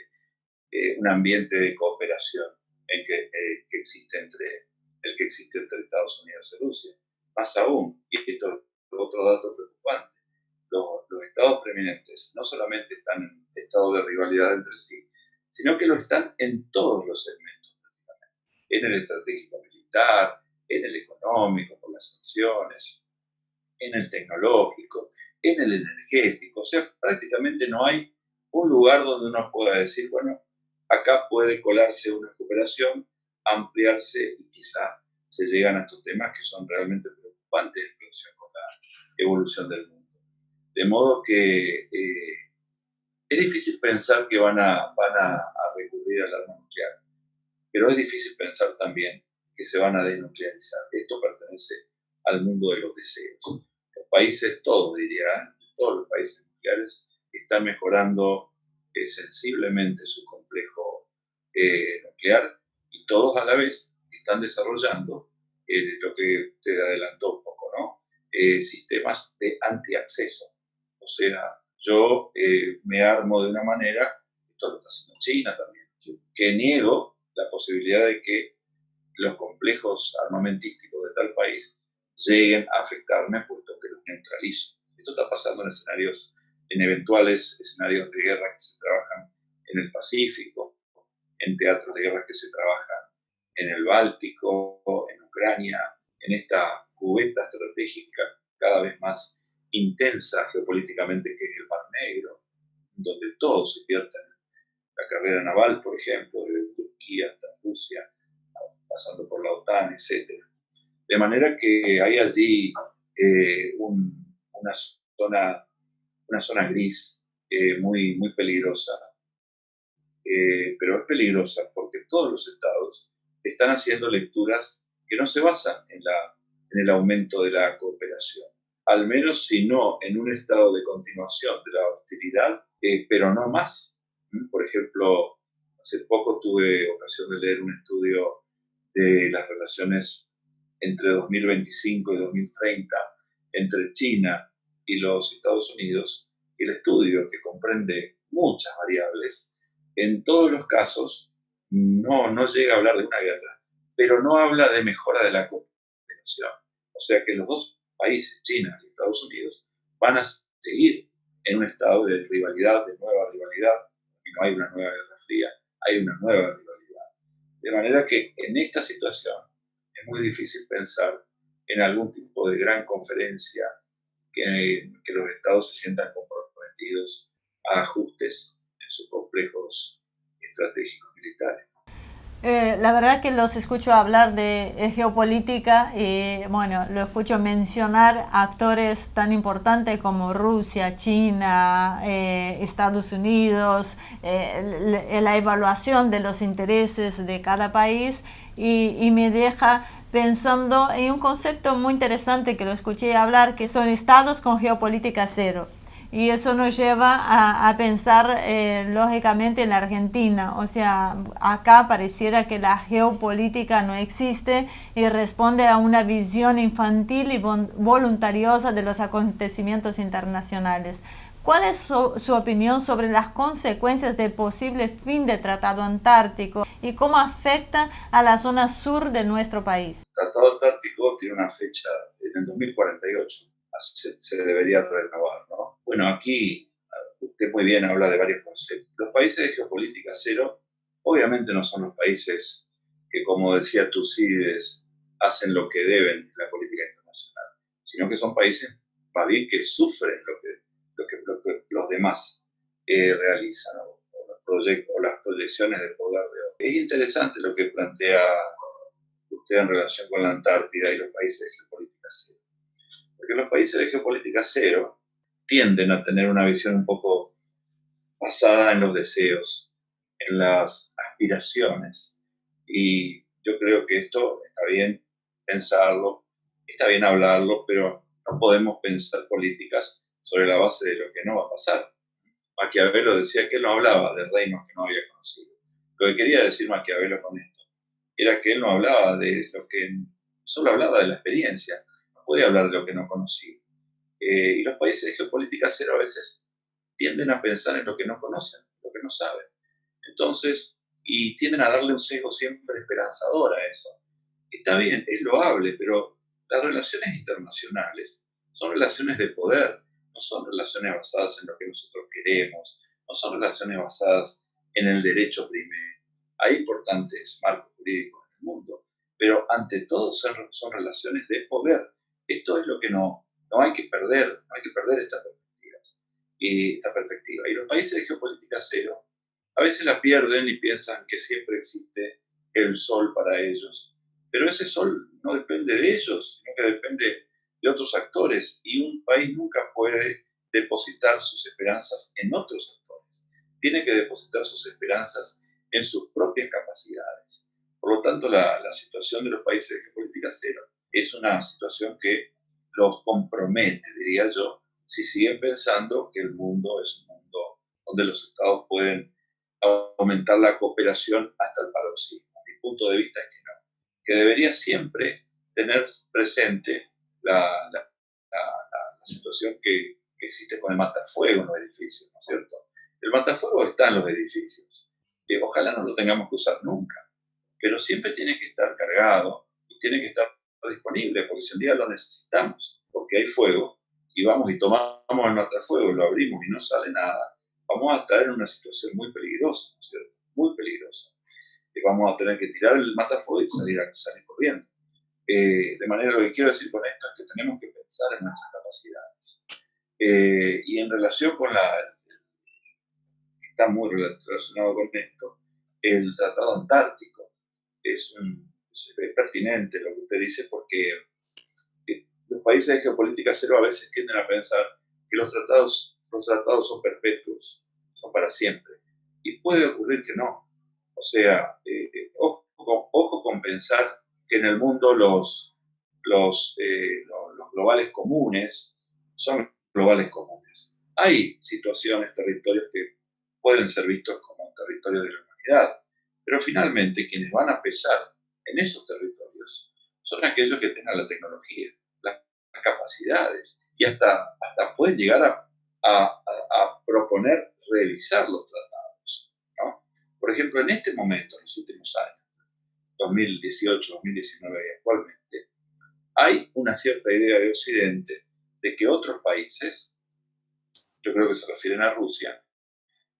un ambiente de cooperación que existe entre Estados Unidos y Rusia. Más aún, y esto es otro dato preocupante, los estados preeminentes no solamente están en estado de rivalidad entre sí, sino que lo están en todos los segmentos. en el estratégico militar, en el económico por las sanciones, en el tecnológico, en el energético. O sea, prácticamente no hay un lugar donde uno pueda decir, bueno, acá puede colarse una cooperación, ampliarse y quizá se llegan a estos temas que son realmente preocupantes en relación con la evolución del mundo. De modo que es difícil pensar que van a recurrir al arma nuclear, pero es difícil pensar también que se van a desnuclearizar. Esto pertenece al mundo de los deseos. Los países, todos diría, todos los países nucleares están mejorando sensiblemente su complejo nuclear y todos a la vez están desarrollando lo que te adelantó un poco, ¿no? Sistemas de antiacceso. O sea, yo me armo de una manera, esto lo está haciendo China también, que niego la posibilidad de que los complejos armamentísticos de tal país lleguen a afectarme, puesto que los neutralizo. Esto está pasando en eventuales escenarios de guerra que se trabajan en el Pacífico, en teatros de guerra que se trabajan en el Báltico, en Ucrania, en esta cubeta estratégica cada vez más intensa geopolíticamente que es el Mar Negro, donde todo se pierde. La carrera naval, por ejemplo, desde Turquía hasta Rusia, pasando por la OTAN, etc. De manera que hay allí una zona gris muy, muy peligrosa. Pero es peligrosa porque todos los estados están haciendo lecturas que no se basan en el aumento de la cooperación, al menos si no en un estado de continuación de la hostilidad, pero no más. Por ejemplo, hace poco tuve ocasión de leer un estudio de las relaciones entre 2025 y 2030 entre China y los Estados Unidos, y el estudio, que comprende muchas variables, en todos los casos no llega a hablar de una guerra, pero no habla de mejora de la cooperación. O sea que los dos países, China y Estados Unidos, van a seguir en un estado de rivalidad, de nueva rivalidad, y no hay una nueva guerra fría, hay una nueva rivalidad. De manera que en esta situación es muy difícil pensar en algún tipo de gran conferencia que los estados se sientan comprometidos a ajustes en sus complejos estratégicos militares. La verdad que los escucho hablar de geopolítica y bueno, lo escucho mencionar actores tan importantes como Rusia, China, Estados Unidos, la evaluación de los intereses de cada país y me deja pensando en un concepto muy interesante que lo escuché hablar, que son estados con geopolítica cero. Y eso nos lleva a pensar lógicamente en la Argentina. O sea, acá pareciera que la geopolítica no existe y responde a una visión infantil y voluntariosa de los acontecimientos internacionales. ¿Cuál es su opinión sobre las consecuencias del posible fin del Tratado Antártico y cómo afecta a la zona sur de nuestro país? El Tratado Antártico tiene una fecha en el 2048. Se debería renovar, ¿no? Bueno, aquí usted muy bien habla de varios conceptos. Los países de geopolítica cero obviamente no son los países que, como decía Tucídides, hacen lo que deben en la política internacional, sino que son países más bien que sufren lo que los demás realizan, o las proyecciones de poder de otros. Es interesante lo que plantea usted en relación con la Antártida y los países de geopolítica cero. Porque los países de geopolítica cero tienden a tener una visión un poco basada en los deseos, en las aspiraciones. Y yo creo que esto está bien pensarlo, está bien hablarlo, pero no podemos pensar políticas sobre la base de lo que no va a pasar. Maquiavelo decía que él no hablaba de reinos que no había conocido. Lo que quería decir Maquiavelo con esto era que él no hablaba de lo que, solo hablaba de la experiencia. Podía hablar de lo que no conocía. Y los países de geopolítica cero a veces tienden a pensar en lo que no conocen, lo que no saben. Entonces, y tienden a darle un sesgo siempre esperanzador a eso. Está bien, es loable, pero las relaciones internacionales son relaciones de poder, no son relaciones basadas en lo que nosotros queremos, no son relaciones basadas en el derecho primero. Hay importantes marcos jurídicos el mundo. Pero ante todo son relaciones de poder. Esto es lo que no hay que perder, no hay que perder esta perspectiva. Y los países de geopolítica cero a veces la pierden y piensan que siempre existe el sol para ellos. Pero ese sol no depende de ellos, sino que depende de otros actores. Y un país nunca puede depositar sus esperanzas en otros actores. Tiene que depositar sus esperanzas en sus propias capacidades. Por lo tanto, la situación de los países de geopolítica cero es una situación que los compromete, diría yo, si siguen pensando que el mundo es un mundo donde los estados pueden aumentar la cooperación hasta el paroxismo. Mi punto de vista es que no, que debería siempre tener presente la situación que existe con el matafuego en los edificios, ¿no es cierto? El matafuego está en los edificios. Ojalá no lo tengamos que usar nunca, pero siempre tiene que estar cargado y tiene que estar disponible, porque si un día lo necesitamos, porque hay fuego, y vamos y tomamos el matafuego, lo abrimos y no sale nada, vamos a estar en una situación muy peligrosa, ¿no es cierto? Muy peligrosa. Vamos a tener que tirar el matafuego y salir corriendo. De manera, lo que quiero decir con esto es que tenemos que pensar en nuestras capacidades. Y en relación con está muy relacionado con esto, el Tratado Antártico es pertinente lo que usted dice, porque los países de geopolítica cero a veces tienden a pensar que los tratados son perpetuos, son para siempre. Y puede ocurrir que no. O sea, ojo con pensar que en el mundo los globales comunes son globales comunes. Hay situaciones, territorios que pueden ser vistos como territorios de la humanidad, pero finalmente quienes van a pesar en esos territorios son aquellos que tengan la tecnología, las capacidades, y hasta pueden llegar a proponer revisar los tratados, ¿no? Por ejemplo, en este momento, en los últimos años, 2018, 2019 y actualmente, hay una cierta idea de Occidente de que otros países, yo creo que se refieren a Rusia,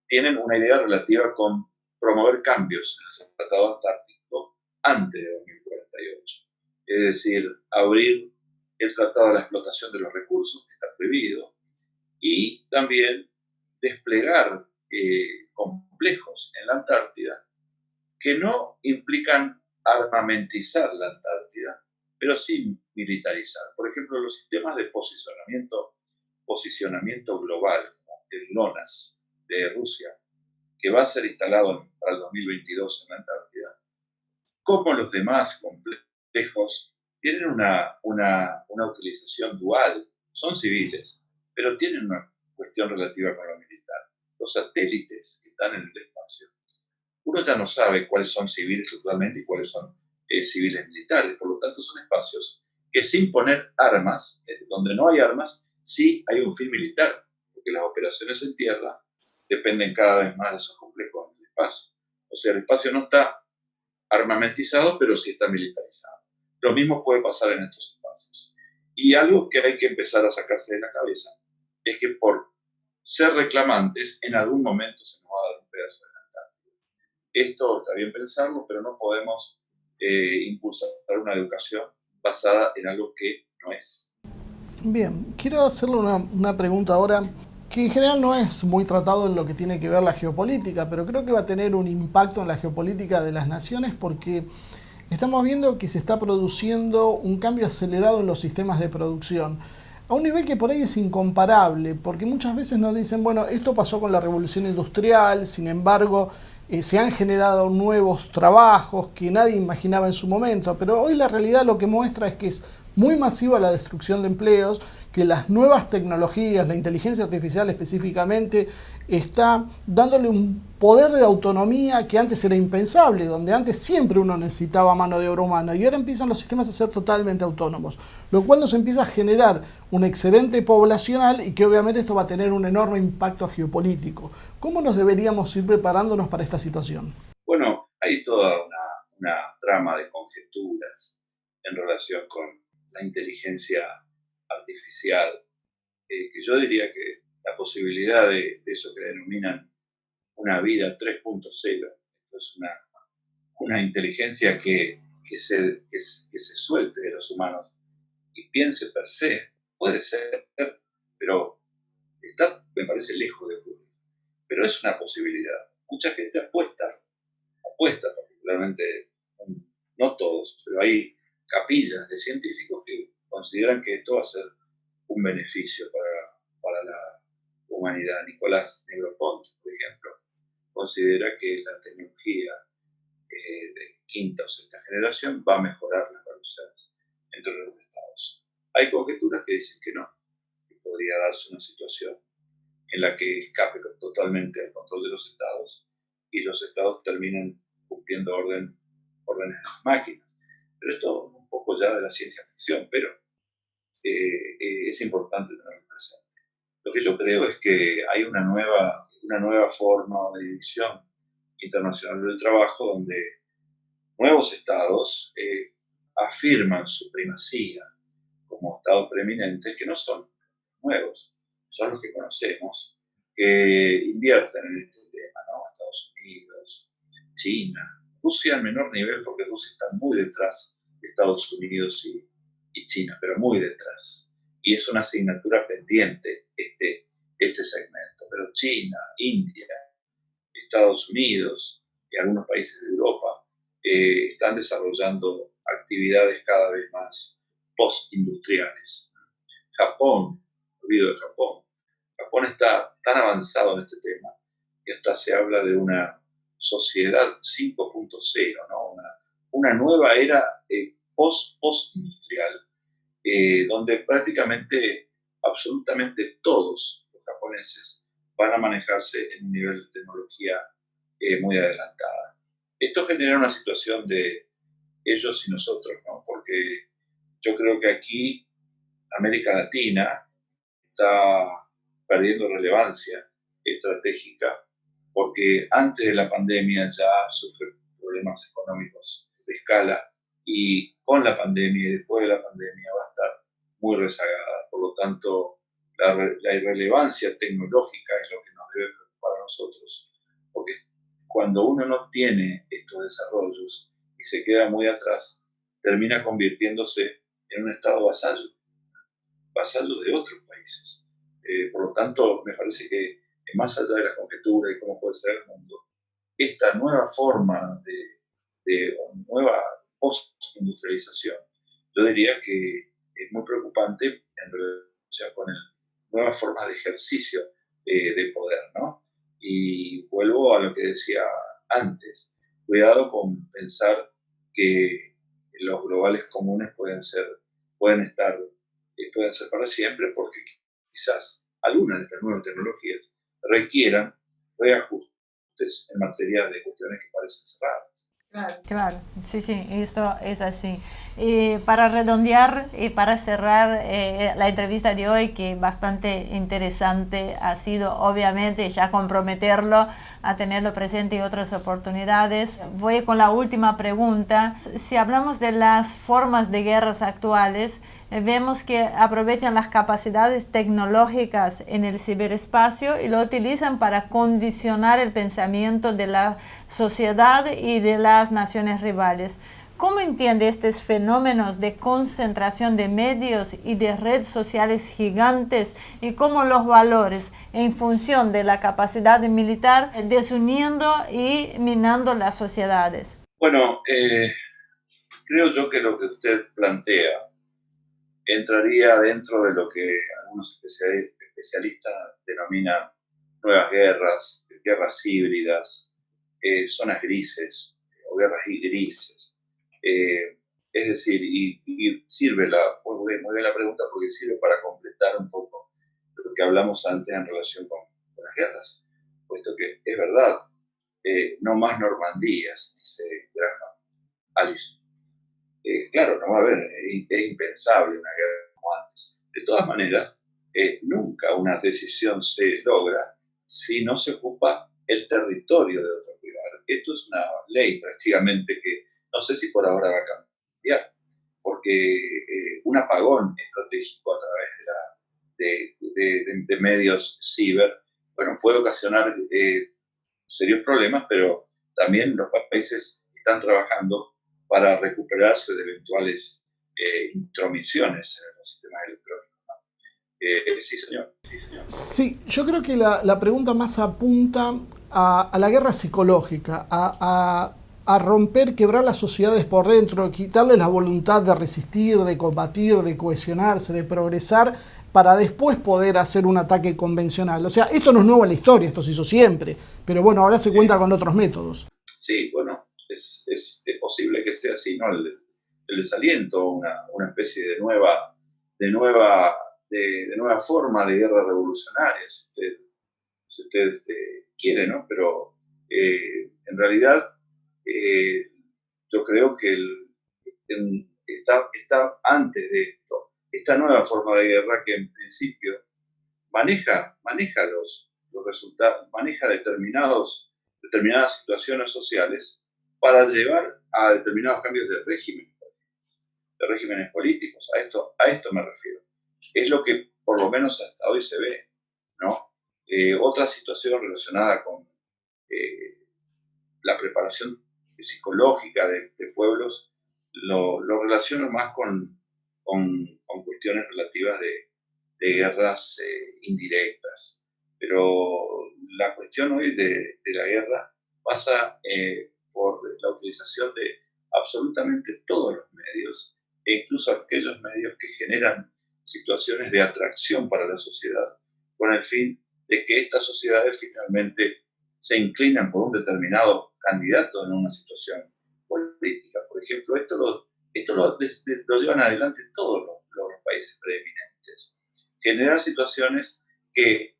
tienen una idea relativa con promover cambios en el Tratado Antártico antes de 2048. Es decir, abrir el Tratado de la Explotación de los Recursos, que está prohibido, y también desplegar complejos en la Antártida que no implican armamentizar la Antártida, pero sí militarizar. Por ejemplo, los sistemas de posicionamiento global, el GLONASS de Rusia, que va a ser instalado para el 2022 en la Antártida, como los demás complejos, tienen una utilización dual. Son civiles, pero tienen una cuestión relativa con lo militar. Los satélites que están en el espacio, uno ya no sabe cuáles son civiles totalmente y cuáles son civiles militares. Por lo tanto, son espacios que sin poner armas, donde no hay armas, sí hay un fin militar, porque las operaciones en tierra dependen cada vez más de esos complejos en el espacio. O sea, el espacio no está armamentizado, pero sí está militarizado. Lo mismo puede pasar en estos espacios. Y algo que hay que empezar a sacarse de la cabeza es que por ser reclamantes, en algún momento se nos va a dar un pedazo de la Antártida. Esto está bien pensarlo, pero no podemos impulsar una educación basada en algo que no es. Bien, quiero hacerle una pregunta ahora que en general no es muy tratado en lo que tiene que ver la geopolítica, pero creo que va a tener un impacto en la geopolítica de las naciones porque estamos viendo que se está produciendo un cambio acelerado en los sistemas de producción, a un nivel que por ahí es incomparable, porque muchas veces nos dicen, bueno, esto pasó con la revolución industrial, sin embargo, se han generado nuevos trabajos que nadie imaginaba en su momento, pero hoy la realidad lo que muestra es que es muy masiva la destrucción de empleos, que las nuevas tecnologías, la inteligencia artificial específicamente, está dándole un poder de autonomía que antes era impensable, donde antes siempre uno necesitaba mano de obra humana, y ahora empiezan los sistemas a ser totalmente autónomos, lo cual nos empieza a generar un excedente poblacional y que obviamente esto va a tener un enorme impacto geopolítico. ¿Cómo nos deberíamos ir preparándonos para esta situación? Bueno, hay toda una trama de conjeturas en relación con la inteligencia artificial, que yo diría que la posibilidad de eso que denominan una vida 3.0, es una inteligencia que que se suelte de los humanos y piense per se, puede ser, pero está, me parece, lejos de ocurrir. Pero es una posibilidad. Mucha gente apuesta particularmente, no todos, pero hay capillas de científicos que consideran que esto va a ser un beneficio para la humanidad. Nicolás Negroponte, por ejemplo, considera que la tecnología de quinta o sexta generación va a mejorar las relaciones entre los estados. Hay conjeturas que dicen que no, que podría darse una situación en la que escape totalmente el control de los estados y los estados terminen cumpliendo órdenes de las máquinas. Pero esto un poco ya de la ciencia ficción, pero es importante tenerlo presente. Lo que yo creo es que hay una nueva forma de división internacional del trabajo donde nuevos estados afirman su primacía como estados preeminentes que no son nuevos, son los que conocemos, que invierten en este tema, ¿no? Estados Unidos, China, Rusia en menor nivel porque Rusia está muy detrás de Estados Unidos y China, pero muy detrás. Y es una asignatura pendiente este segmento. Pero China, India, Estados Unidos y algunos países de Europa están desarrollando actividades cada vez más postindustriales. Japón, olvido de Japón. Japón está tan avanzado en este tema que hasta se habla de una sociedad 5.0, ¿no? Una nueva era postindustrial, donde prácticamente, absolutamente todos los japoneses van a manejarse en un nivel de tecnología muy adelantada. Esto genera una situación de ellos y nosotros, ¿no? Porque yo creo que aquí América Latina está perdiendo relevancia estratégica porque antes de la pandemia ya sufre problemas económicos de escala y con la pandemia y después de la pandemia va a estar muy rezagada. Por lo tanto, la irrelevancia tecnológica es lo que nos debe preocupar a nosotros, porque cuando uno no tiene estos desarrollos y se queda muy atrás, termina convirtiéndose en un estado vasallo de otros países. Por lo tanto, me parece que más allá de la conjetura y cómo puede ser el mundo, esta nueva forma de nueva postindustrialización, yo diría que es muy preocupante en relación con nuevas formas de ejercicio de poder, ¿no? Y vuelvo a lo que decía antes, cuidado con pensar que los globales comunes pueden ser para siempre, porque quizás algunas de estas nuevas tecnologías requieran reajustes en materia de cuestiones que parecen cerradas. Claro, sí, esto es así. Para redondear y para cerrar la entrevista de hoy, que bastante interesante ha sido, obviamente, ya comprometerlo a tenerlo presente y otras oportunidades, voy con la última pregunta. Si hablamos de las formas de guerras actuales, vemos que aprovechan las capacidades tecnológicas en el ciberespacio y lo utilizan para condicionar el pensamiento de la sociedad y de las naciones rivales. ¿Cómo entiende estos fenómenos de concentración de medios y de redes sociales gigantes y cómo los valores en función de la capacidad militar desuniendo y minando las sociedades? Bueno, creo yo que lo que usted plantea entraría dentro de lo que algunos especialistas denominan nuevas guerras híbridas, zonas grises o guerras grises. Es decir, y sirve muy bien la pregunta porque sirve para completar un poco lo que hablamos antes en relación con las guerras, puesto que es verdad, no más Normandías, dice Graham Allison. Claro, no va a haber, es impensable una guerra como antes. De todas maneras, nunca una decisión se logra si no se ocupa el territorio de otro rival. Esto es una ley prácticamente que no sé si por ahora va a cambiar, porque un apagón estratégico a través de medios ciber, bueno, puede ocasionar serios problemas, pero también los países están trabajando para recuperarse de eventuales intromisiones en los sistemas electrónicos, ¿no? Sí, señor. Sí, yo creo que la pregunta más apunta a la guerra psicológica, a romper, quebrar las sociedades por dentro, quitarles la voluntad de resistir, de combatir, de cohesionarse, de progresar, para después poder hacer un ataque convencional. O sea, esto no es nuevo en la historia, esto se hizo siempre, pero bueno, ahora se cuenta con otros métodos. Sí, bueno, es posible que sea así, ¿no? El desaliento, una especie de nueva forma de guerra revolucionaria, si usted quiere, ¿no? Pero en realidad yo creo que está antes de esto, esta nueva forma de guerra que en principio maneja los resultados, maneja determinadas situaciones sociales para llevar a determinados cambios de regímenes políticos. A esto me refiero. Es lo que por lo menos hasta hoy se ve, ¿no? Otra situación relacionada con la preparación psicológica de pueblos lo relaciono más con cuestiones relativas de guerras indirectas. Pero la cuestión hoy de la guerra pasa por la utilización de absolutamente todos los medios, e incluso aquellos medios que generan situaciones de atracción para la sociedad, con el fin de que estas sociedades finalmente se inclinan por un determinado candidato en una situación política. Por ejemplo, esto lo llevan adelante todos los países preeminentes. Generar situaciones que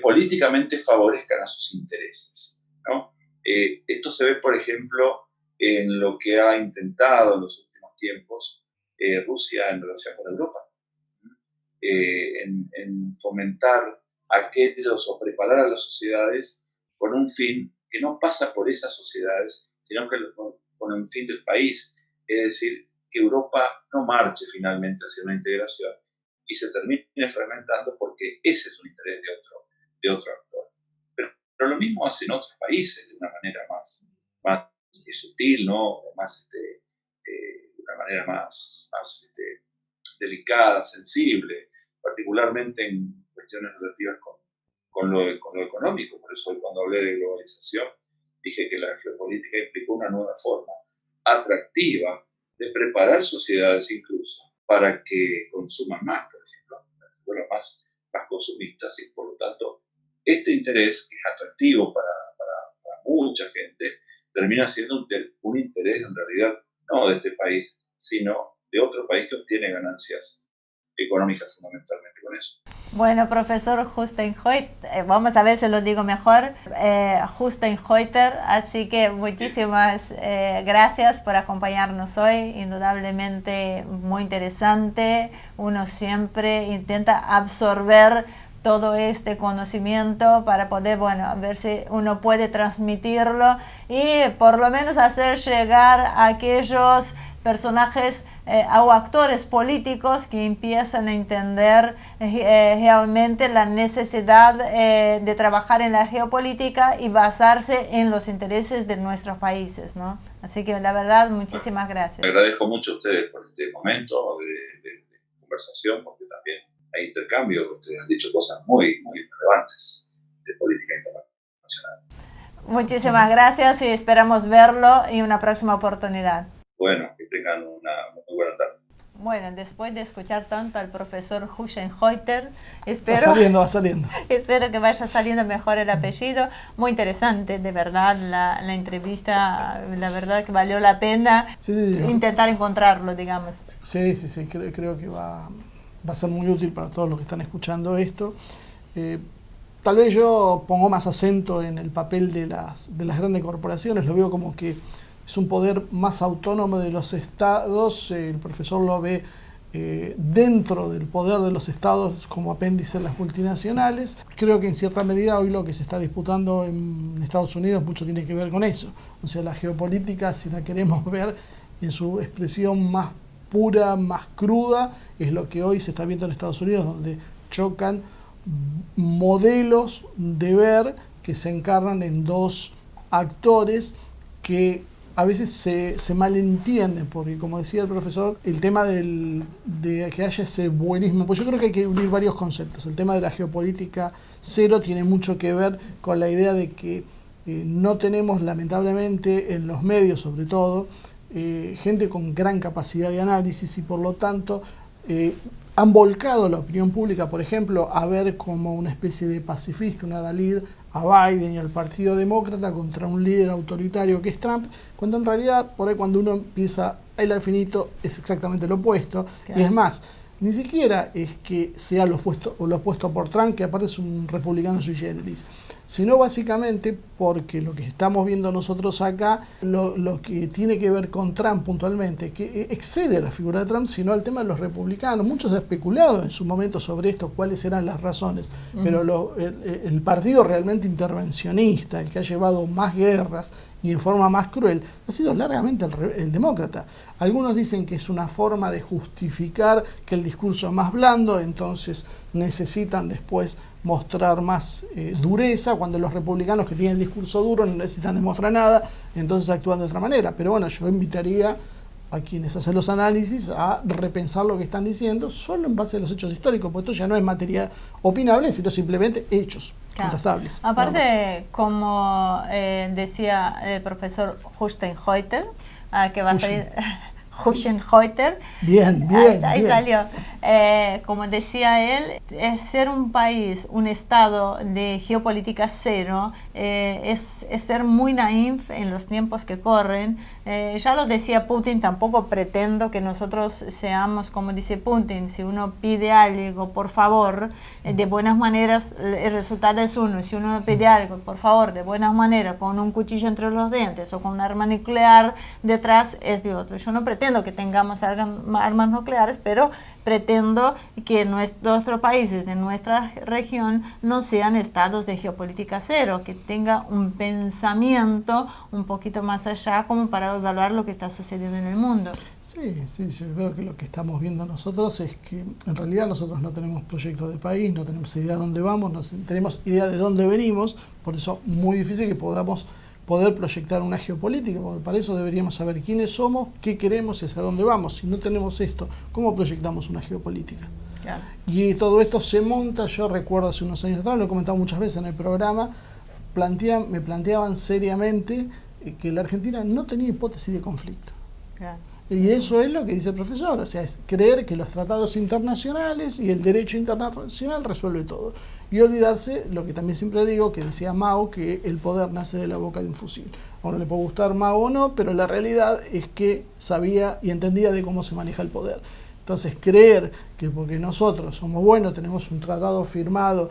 políticamente favorezcan a sus intereses, ¿no? Esto se ve, por ejemplo, en lo que ha intentado en los últimos tiempos Rusia en relación con Europa, en fomentar aquellos o preparar a las sociedades con un fin que no pasa por esas sociedades, sino que con un fin del país, es decir, que Europa no marche finalmente hacia una integración y se termine fragmentando porque ese es un interés de otro actor. Pero lo mismo hacen otros países de una manera más sutil, ¿no? De una manera más delicada, sensible, particularmente en cuestiones relativas con lo económico. Por eso hoy, cuando hablé de globalización, dije que la geopolítica implicó una nueva forma atractiva de preparar sociedades incluso para que consuman más, por ejemplo, más consumistas, y por lo tanto este interés, que es atractivo para mucha gente, termina siendo un interés en realidad no de este país, sino de otro país que obtiene ganancias económicas fundamentalmente con eso. Bueno, profesor Husteinhutter, vamos a ver si lo digo mejor, Husteinhutter, así que muchísimas gracias por acompañarnos hoy, indudablemente muy interesante. Uno siempre intenta absorber todo este conocimiento para poder, ver si uno puede transmitirlo y por lo menos hacer llegar a aquellos personajes o actores políticos que empiezan a entender realmente la necesidad de trabajar en la geopolítica y basarse en los intereses de nuestros países, ¿no? Así que la verdad, muchísimas gracias. Me agradezco mucho a ustedes por este momento de conversación, porque también hay intercambio, ustedes han dicho cosas muy, muy relevantes de política internacional. Muchísimas gracias y esperamos verlo en una próxima oportunidad. Bueno, que tengan una muy buena tarde. Bueno, después de escuchar tanto al profesor Husteinhutter, va saliendo. Espero que vaya saliendo mejor el apellido. Muy interesante, de verdad, la entrevista, la verdad que valió la pena intentar encontrarlo, digamos. Sí, creo que va a ser muy útil para todos los que están escuchando esto. Tal vez yo pongo más acento en el papel de las grandes corporaciones, lo veo como que es un poder más autónomo de los estados. El profesor lo ve dentro del poder de los estados como apéndice de las multinacionales. Creo que en cierta medida hoy lo que se está disputando en Estados Unidos mucho tiene que ver con eso. O sea, la geopolítica, si la queremos ver en su expresión más pura, más cruda, es lo que hoy se está viendo en Estados Unidos, donde chocan modelos de ver que se encarnan en dos actores que a veces se malentiende, porque como decía el profesor, el tema de que haya ese buenismo, pues yo creo que hay que unir varios conceptos. El tema de la geopolítica cero tiene mucho que ver con la idea de que no tenemos, lamentablemente, en los medios sobre todo, gente con gran capacidad de análisis y por lo tanto han volcado la opinión pública, por ejemplo, a ver como una especie de pacifista, una adalid a Biden y al Partido Demócrata contra un líder autoritario que es Trump, cuando en realidad, por ahí cuando uno empieza a hilar finito, es exactamente lo opuesto. Claro. Y es más, ni siquiera es que sea lo opuesto por Trump, que aparte es un republicano sui generis, sino básicamente porque lo que estamos viendo nosotros acá, lo que tiene que ver con Trump puntualmente, que excede a la figura de Trump, sino al tema de los republicanos. Muchos han especulado en su momento sobre esto, cuáles eran las razones, pero el partido realmente intervencionista, el que ha llevado más guerras y en forma más cruel, ha sido largamente el demócrata. Algunos dicen que es una forma de justificar que el discurso es más blando, entonces necesitan después mostrar más dureza, cuando los republicanos que tienen el discurso duro no necesitan demostrar nada, entonces actúan de otra manera. Pero bueno, yo invitaría a quienes hacen los análisis a repensar lo que están diciendo solo en base a los hechos históricos, porque esto ya no es materia opinable, sino simplemente heuchos contestables. Aparte, como decía el profesor Hustenheuter, que va a salir... Hustenheuter. Bien. Ahí salió. Como decía él, ser un país, un estado de geopolítica cero, es ser muy naif en los tiempos que corren. Ya lo decía Putin, tampoco pretendo que nosotros seamos como dice Putin. Si uno pide algo, por favor, de buenas maneras, el resultado es uno. Si uno pide algo, por favor, de buenas maneras, con un cuchillo entre los dientes o con un arma nuclear detrás, es de otro. Yo no pretendo que tengamos armas nucleares, pero pretendo que nuestros países de nuestra región no sean estados de geopolítica cero, que tenga un pensamiento un poquito más allá como para evaluar lo que está sucediendo en el mundo. Sí, yo creo que lo que estamos viendo nosotros es que en realidad nosotros no tenemos proyecto de país, no tenemos idea de dónde vamos, no tenemos idea de dónde venimos, por eso es muy difícil que podamos poder proyectar una geopolítica, porque para eso deberíamos saber quiénes somos, qué queremos y hacia dónde vamos. Si no tenemos esto, ¿cómo proyectamos una geopolítica? Claro. Y todo esto se monta, yo recuerdo hace unos años atrás, lo he comentado muchas veces en el programa, me planteaban seriamente que la Argentina no tenía hipótesis de conflicto. Claro. Y eso es lo que dice el profesor, o sea, es creer que los tratados internacionales y el derecho internacional resuelve todo. Y olvidarse, lo que también siempre digo, que decía Mao, que el poder nace de la boca de un fusil. A uno le puede gustar Mao o no, pero la realidad es que sabía y entendía de cómo se maneja el poder. Entonces, creer que porque nosotros somos buenos, tenemos un tratado firmado,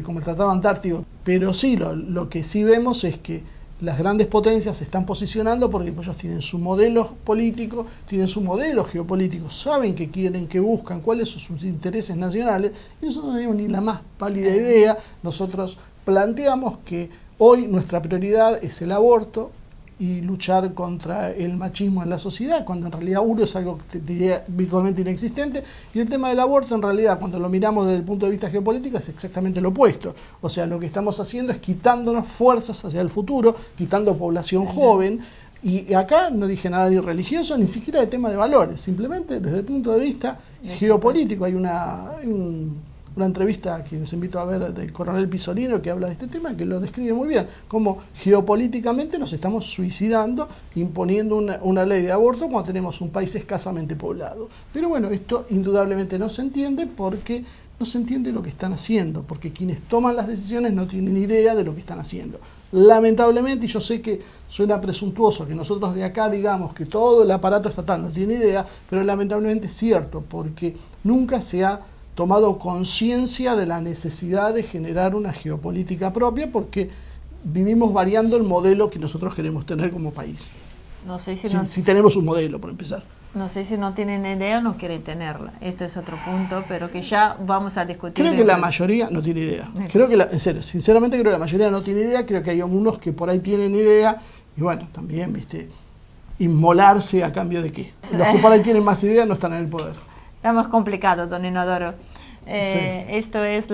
como el Tratado Antártico, pero sí, lo que sí vemos es que las grandes potencias se están posicionando porque ellos tienen su modelo político, tienen su modelo geopolítico, saben qué quieren, qué buscan, cuáles son sus intereses nacionales, y nosotros no tenemos ni la más pálida idea. Nosotros planteamos que hoy nuestra prioridad es el aborto y luchar contra el machismo en la sociedad, cuando en realidad uno es algo que diría virtualmente inexistente, y el tema del aborto en realidad, cuando lo miramos desde el punto de vista geopolítico, es exactamente lo opuesto. O sea, lo que estamos haciendo es quitándonos fuerzas hacia el futuro, quitando población joven, y acá no dije nada ni religioso, ni siquiera de tema de valores, simplemente desde el punto de vista geopolítico. Hay una entrevista que les invito a ver del coronel Pisolino que habla de este tema, que lo describe muy bien, cómo geopolíticamente nos estamos suicidando imponiendo una ley de aborto cuando tenemos un país escasamente poblado. Pero bueno, esto indudablemente no se entiende porque no se entiende lo que están haciendo, porque quienes toman las decisiones no tienen idea de lo que están haciendo. Lamentablemente, y yo sé que suena presuntuoso que nosotros de acá digamos que todo el aparato estatal no tiene idea, pero lamentablemente es cierto, porque nunca se ha tomado conciencia de la necesidad de generar una geopolítica propia, porque vivimos variando el modelo que nosotros queremos tener como país. No sé si tenemos un modelo, por empezar. No sé si no tienen idea o no quieren tenerla. Esto es otro punto, pero que ya vamos a discutir. Creo que la mayoría no tiene idea. Creo que, en serio, sinceramente creo que la mayoría no tiene idea. Creo que hay unos que por ahí tienen idea. Y bueno, también, inmolarse a cambio de qué. Los que por ahí tienen más idea no están en el poder. Es más complicado, don Inodoro. Esto es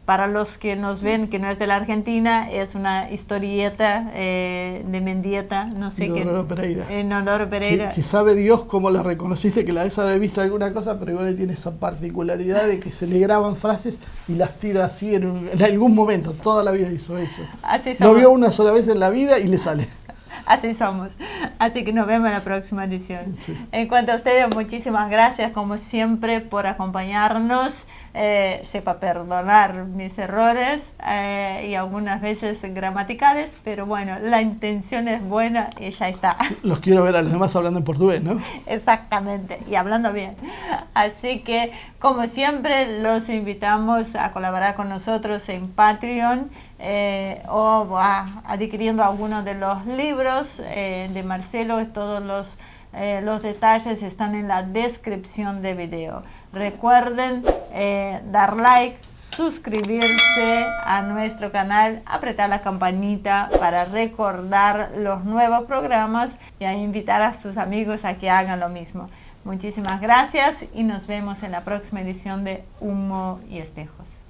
para los que nos ven que no es de la Argentina, es una historieta de Mendieta, no sé qué. Nodoro Pereira. Nodoro Pereira. Que sabe Dios cómo la reconociste, que la debes haber visto alguna cosa, pero igual tiene esa particularidad de que se le graban frases y las tira así en algún momento. Toda la vida hizo eso. Así somos. No vio una sola vez en la vida y le sale. Así somos. Así que nos vemos en la próxima edición. Sí. En cuanto a ustedes, muchísimas gracias como siempre por acompañarnos. Sepa perdonar mis errores y algunas veces gramaticales, pero bueno, la intención es buena y ya está. Los quiero ver a los demás hablando en portugués, ¿no? Exactamente, y hablando bien. Así que, como siempre, los invitamos a colaborar con nosotros en Patreon o adquiriendo algunos de los libros de Marcelo. Todos los detalles están en la descripción del video. Recuerden dar like, suscribirse a nuestro canal, apretar la campanita para recordar los nuevos programas y a invitar a sus amigos a que hagan lo mismo. Muchísimas gracias y nos vemos en la próxima edición de Humo y Espejos.